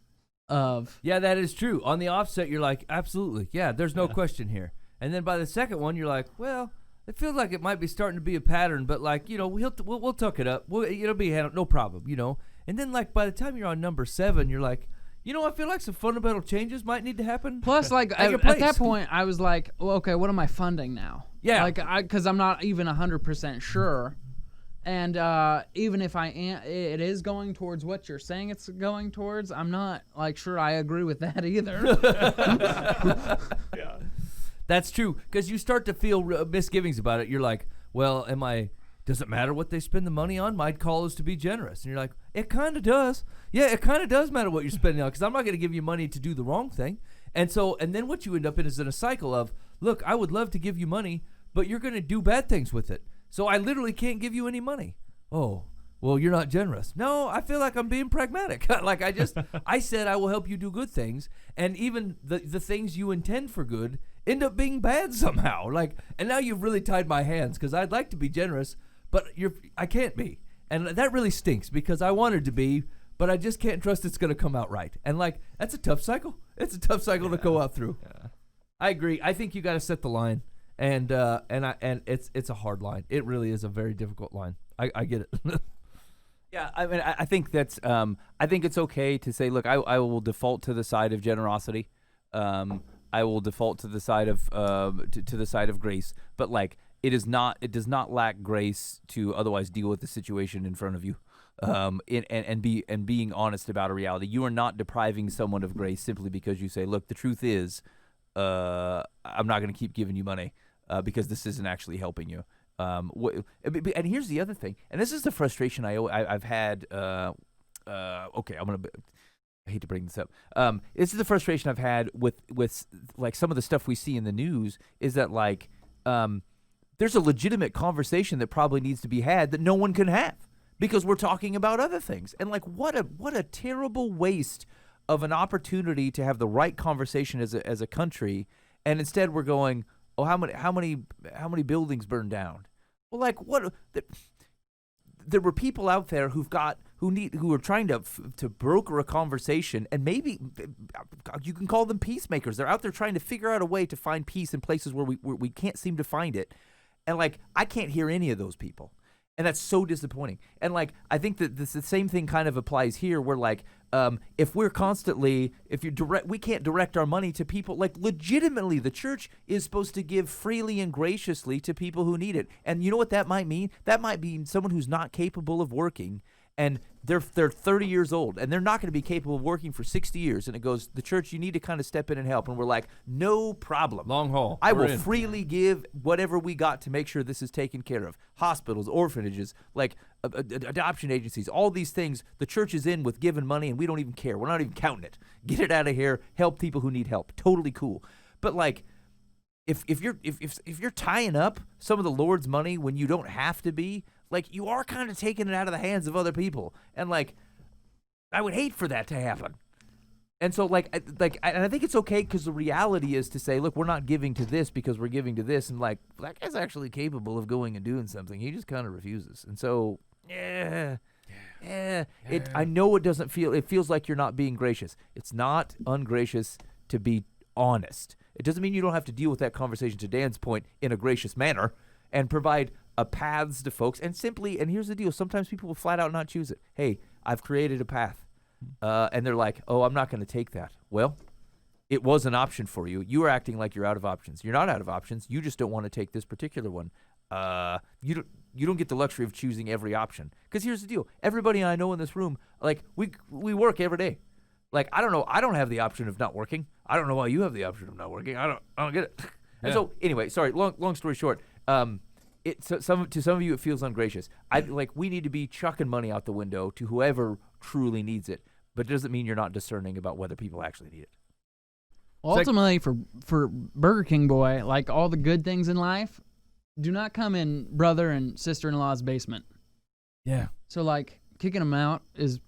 of. Yeah, that is true. On the offset, you're like, absolutely. Yeah, there's no question here. And then by the second one, you're like, well, it feels like it might be starting to be a pattern, but like, we'll tuck it up. It'll be handled, no problem, And then like by the time you're on number 7, you're like, I feel like some fundamental changes might need to happen. Plus, like at that point, I was like, well, okay, what am I funding now? Yeah. Like, because I'm not even 100% sure, And even if it is going towards what you're saying it's going towards, I'm not like sure I agree with that either. That's true, because you start to feel misgivings about it. You're like, well, does it matter what they spend the money on? My call is to be generous. And you're like, it kind of does. Yeah, it kind of does matter what you're spending on, because I'm not going to give you money to do the wrong thing. And then what you end up in is in a cycle of, look, I would love to give you money, but you're going to do bad things with it. So I literally can't give you any money. Oh, well, you're not generous. No, I feel like I'm being pragmatic. Like I said I will help you do good things, and even the things you intend for good end up being bad somehow. And now you've really tied my hands, because I'd like to be generous, but I can't be. And that really stinks, because I wanted to be, but I just can't trust it's going to come out right. And that's a tough cycle. It's a tough cycle to go out through. Yeah. I agree. I think you got to set the line. And it's a hard line. It really is a very difficult line. I get it. Yeah, I mean, I think that's. I think it's okay to say, look, I will default to the side of generosity. I will default to the side of to the side of grace. But it does not lack grace to otherwise deal with the situation in front of you. And being honest about a reality. You are not depriving someone of grace simply because you say, look, the truth is, I'm not going to keep giving you money. Because this isn't actually helping you. And here's the other thing, and this is the frustration I've had. Okay, I hate to bring this up. This is the frustration I've had with some of the stuff we see in the news. Is that there's a legitimate conversation that probably needs to be had that no one can have because we're talking about other things. And what a terrible waste of an opportunity to have the right conversation as a country, and instead we're going, oh, how many buildings burned down? Well, what? There were people out there who are trying to broker a conversation, and maybe you can call them peacemakers. They're out there trying to figure out a way to find peace in places where we can't seem to find it, and I can't hear any of those people, and that's so disappointing. And I think that the same thing kind of applies here, where if we're constantly, we can't direct our money to people. Legitimately, the church is supposed to give freely and graciously to people who need it. And you know what that might mean? That might mean someone who's not capable of working, and they're 30 years old, and they're not going to be capable of working for 60 years. And it goes, the church, you need to kind of step in and help. And we're like, no problem. Long haul. I will freely give whatever we got to make sure this is taken care of. Hospitals, orphanages, adoption agencies, all these things the church is in with giving money, and we don't even care. We're not even counting it. Get it out of here. Help people who need help. Totally cool. But if you're tying up some of the Lord's money when you don't have to be, you are kind of taking it out of the hands of other people. And I would hate for that to happen. And so and I think it's okay, because the reality is to say, look, we're not giving to this because we're giving to this. And that guy's actually capable of going and doing something. He just kind of refuses. And so, I know it feels like you're not being gracious. It's not ungracious to be honest. It doesn't mean you don't have to deal with that conversation, to Dan's point, in a gracious manner and provide paths to folks. And here's the deal. Sometimes people will flat out not choose it. Hey, I've created a path. And they're like, oh, I'm not going to take that. Well, it was an option for you. You are acting like you're out of options. You're not out of options. You just don't want to take this particular one. You don't get the luxury of choosing every option. Because here's the deal. Everybody I know in this room, we work every day. I don't know. I don't have the option of not working. I don't know why you have the option of not working. I don't get it. And so anyway, sorry. Long story short. To some of you it feels ungracious. We need to be chucking money out the window to whoever truly needs it, but it doesn't mean you're not discerning about whether people actually need it. Ultimately, for Burger King boy, all the good things in life do not come in brother and sister-in-law's basement. Yeah. So kicking them out is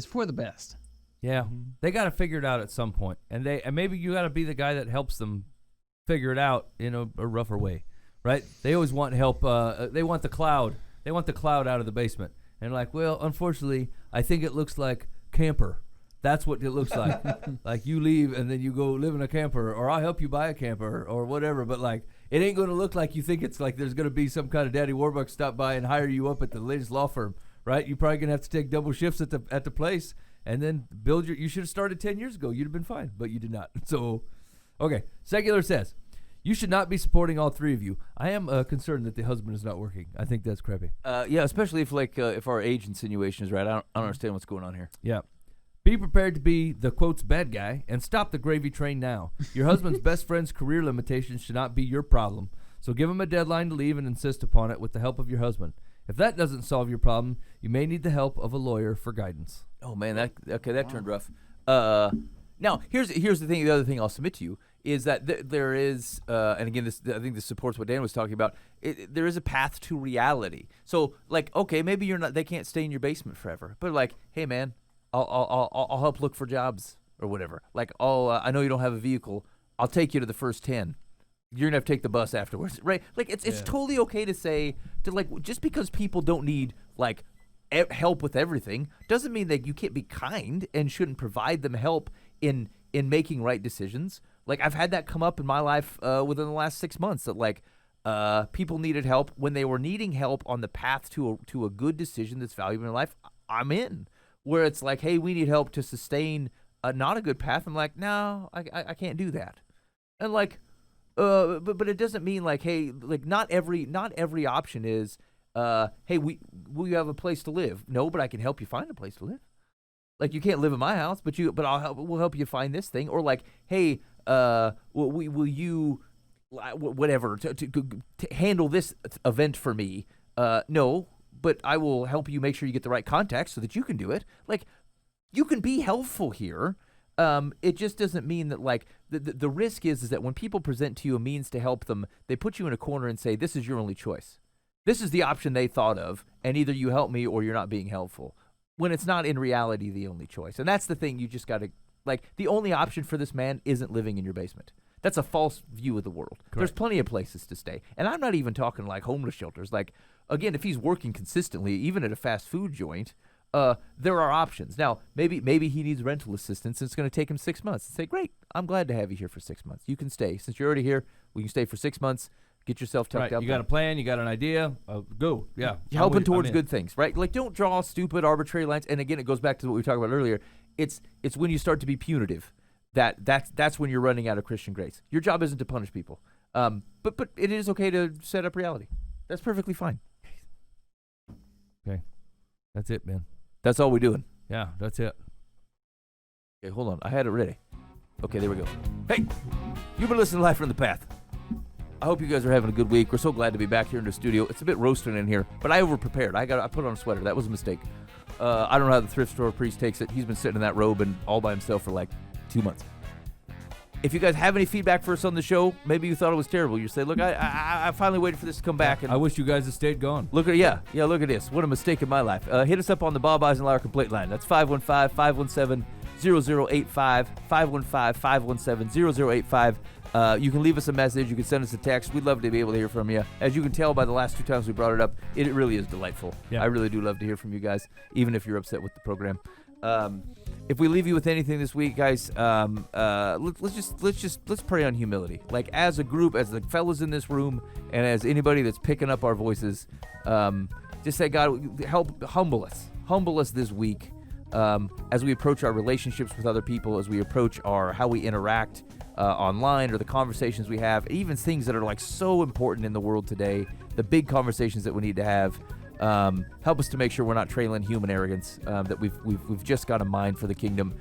for the best. Yeah. They got to figure it out at some point, and maybe you got to be the guy that helps them figure it out in a rougher way. Right? They always want help. They want the cloud. They want the cloud out of the basement. And well, unfortunately, I think it looks like camper. That's what it looks like. You leave and then you go live in a camper, or I'll help you buy a camper or whatever. But it ain't going to look like you think it's there's going to be some kind of Daddy Warbucks stop by and hire you up at the latest law firm. Right? You're probably going to have to take double shifts at the place and then you should have started 10 years ago. You'd have been fine, but you did not. So, okay. Secular says, You should not be supporting all three of you. I am concerned that the husband is not working. I think that's crappy. Yeah, especially if our age insinuation is right. I don't understand what's going on here. Yeah. Be prepared to be the, quotes, bad guy, and stop the gravy train now. Your husband's best friend's career limitations should not be your problem. So give him a deadline to leave and insist upon it with the help of your husband. If that doesn't solve your problem, you may need the help of a lawyer for guidance. Oh man, that turned rough. Now here's the thing. The other thing I'll submit to you is that there is, and again, I think this supports what Dan was talking about. There is a path to reality. So like, okay, maybe they can't stay in your basement forever, but like, hey man, I'll help look for jobs or whatever. Like, I know you don't have a vehicle. I'll take you to the first 10. You're gonna have to take the bus afterwards, right? Like, it's totally okay to say just because people don't need like help with everything doesn't mean that you can't be kind and shouldn't provide them help in making right decisions. Like, I've had that come up in my life within the last 6 months that like people needed help when they were needing help on the path to a good decision that's valuable in life. I'm in. Where it's like, hey, we need help to sustain not a good path. I'm like, no, I can't do that. And like, but it doesn't mean like, hey, like not every option is, hey, will you have a place to live? No, but I can help you find a place to live. Like, you can't live in my house, but we'll help you find this thing. Or like, hey, will you, whatever, to handle this event for me? No. But I will help you make sure you get the right contacts so that you can do it. Like, you can be helpful here. It just doesn't mean that, like, the risk is that when people present to you a means to help them, they put you in a corner and say, this is your only choice. This is the option they thought of, and either you help me or you're not being helpful. When it's not in reality the only choice. And that's the thing you just got to, like, the only option for this man isn't living in your basement. That's a false view of the world. Correct. There's plenty of places to stay. And I'm not even talking like homeless shelters. Like, again, if he's working consistently, even at a fast food joint, there are options. Now, maybe he needs rental assistance and it's going to take him 6 months. And say, great, I'm glad to have you here for 6 months. You can stay. Since you're already here, we can stay for 6 months. Get yourself tucked up. You got a plan. You got an idea. Go. Yeah. You're helping towards good things, right? Like, don't draw stupid, arbitrary lines. And again, it goes back to what we talked about earlier. It's when you start to be punitive. That's when you're running out of Christian grace. Your job isn't to punish people, but it is okay to set up reality. That's perfectly fine. Okay, that's it, man. That's all we're doing. Yeah, that's it. Okay, hold on. I had it ready. Okay, there we go. Hey, you've been listening to Live from the Path. I hope you guys are having a good week. We're so glad to be back here in the studio. It's a bit roasting in here, but I over-prepared. I put on a sweater. That was a mistake. I don't know how the thrift store priest takes it. He's been sitting in that robe and all by himself for like 2 months. If you guys have any feedback for us on the show, maybe you thought it was terrible. You say, look, I finally waited for this to come back. And I wish you guys had stayed gone. Look at look at this. What a mistake in my life. Hit us up on the Bob Eisenhower complaint line. That's 515-517-0085, 515-517-0085. You can leave us a message. You can send us a text. We'd love to be able to hear from you. As you can tell by the last 2 times we brought it up, it really is delightful. Yeah. I really do love to hear from you guys, even if you're upset with the program. If we leave you with anything this week, guys, let's pray on humility. Like, as a group, as the fellas in this room, and as anybody that's picking up our voices, just say, God, humble us this week, as we approach our relationships with other people, as we approach how we interact online, or the conversations we have, even things that are like so important in the world today, the big conversations that we need to have. Help us to make sure we're not trailing human arrogance, that we've just got a mind for the kingdom.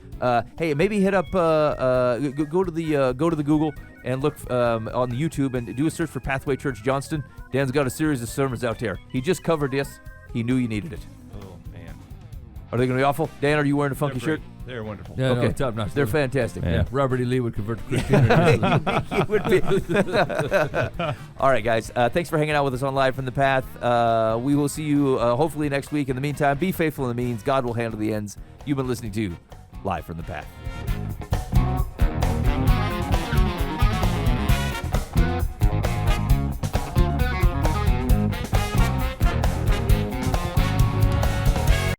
Hey, maybe hit up go to the Google and look on the YouTube and do a search for Pathway Church Johnston. Dan's got a series of sermons out there. He just covered this. He knew you needed it. Oh man, are they going to be awful? Dan, are you wearing a funky shirt? They're wonderful. Yeah, okay, no, top notch. They're fantastic. Yeah. Robert E. Lee would convert to Christianity. He would be. All right, guys. Thanks for hanging out with us on Live from the Path. We will see you hopefully next week. In the meantime, be faithful in the means. God will handle the ends. You've been listening to Live from the Path.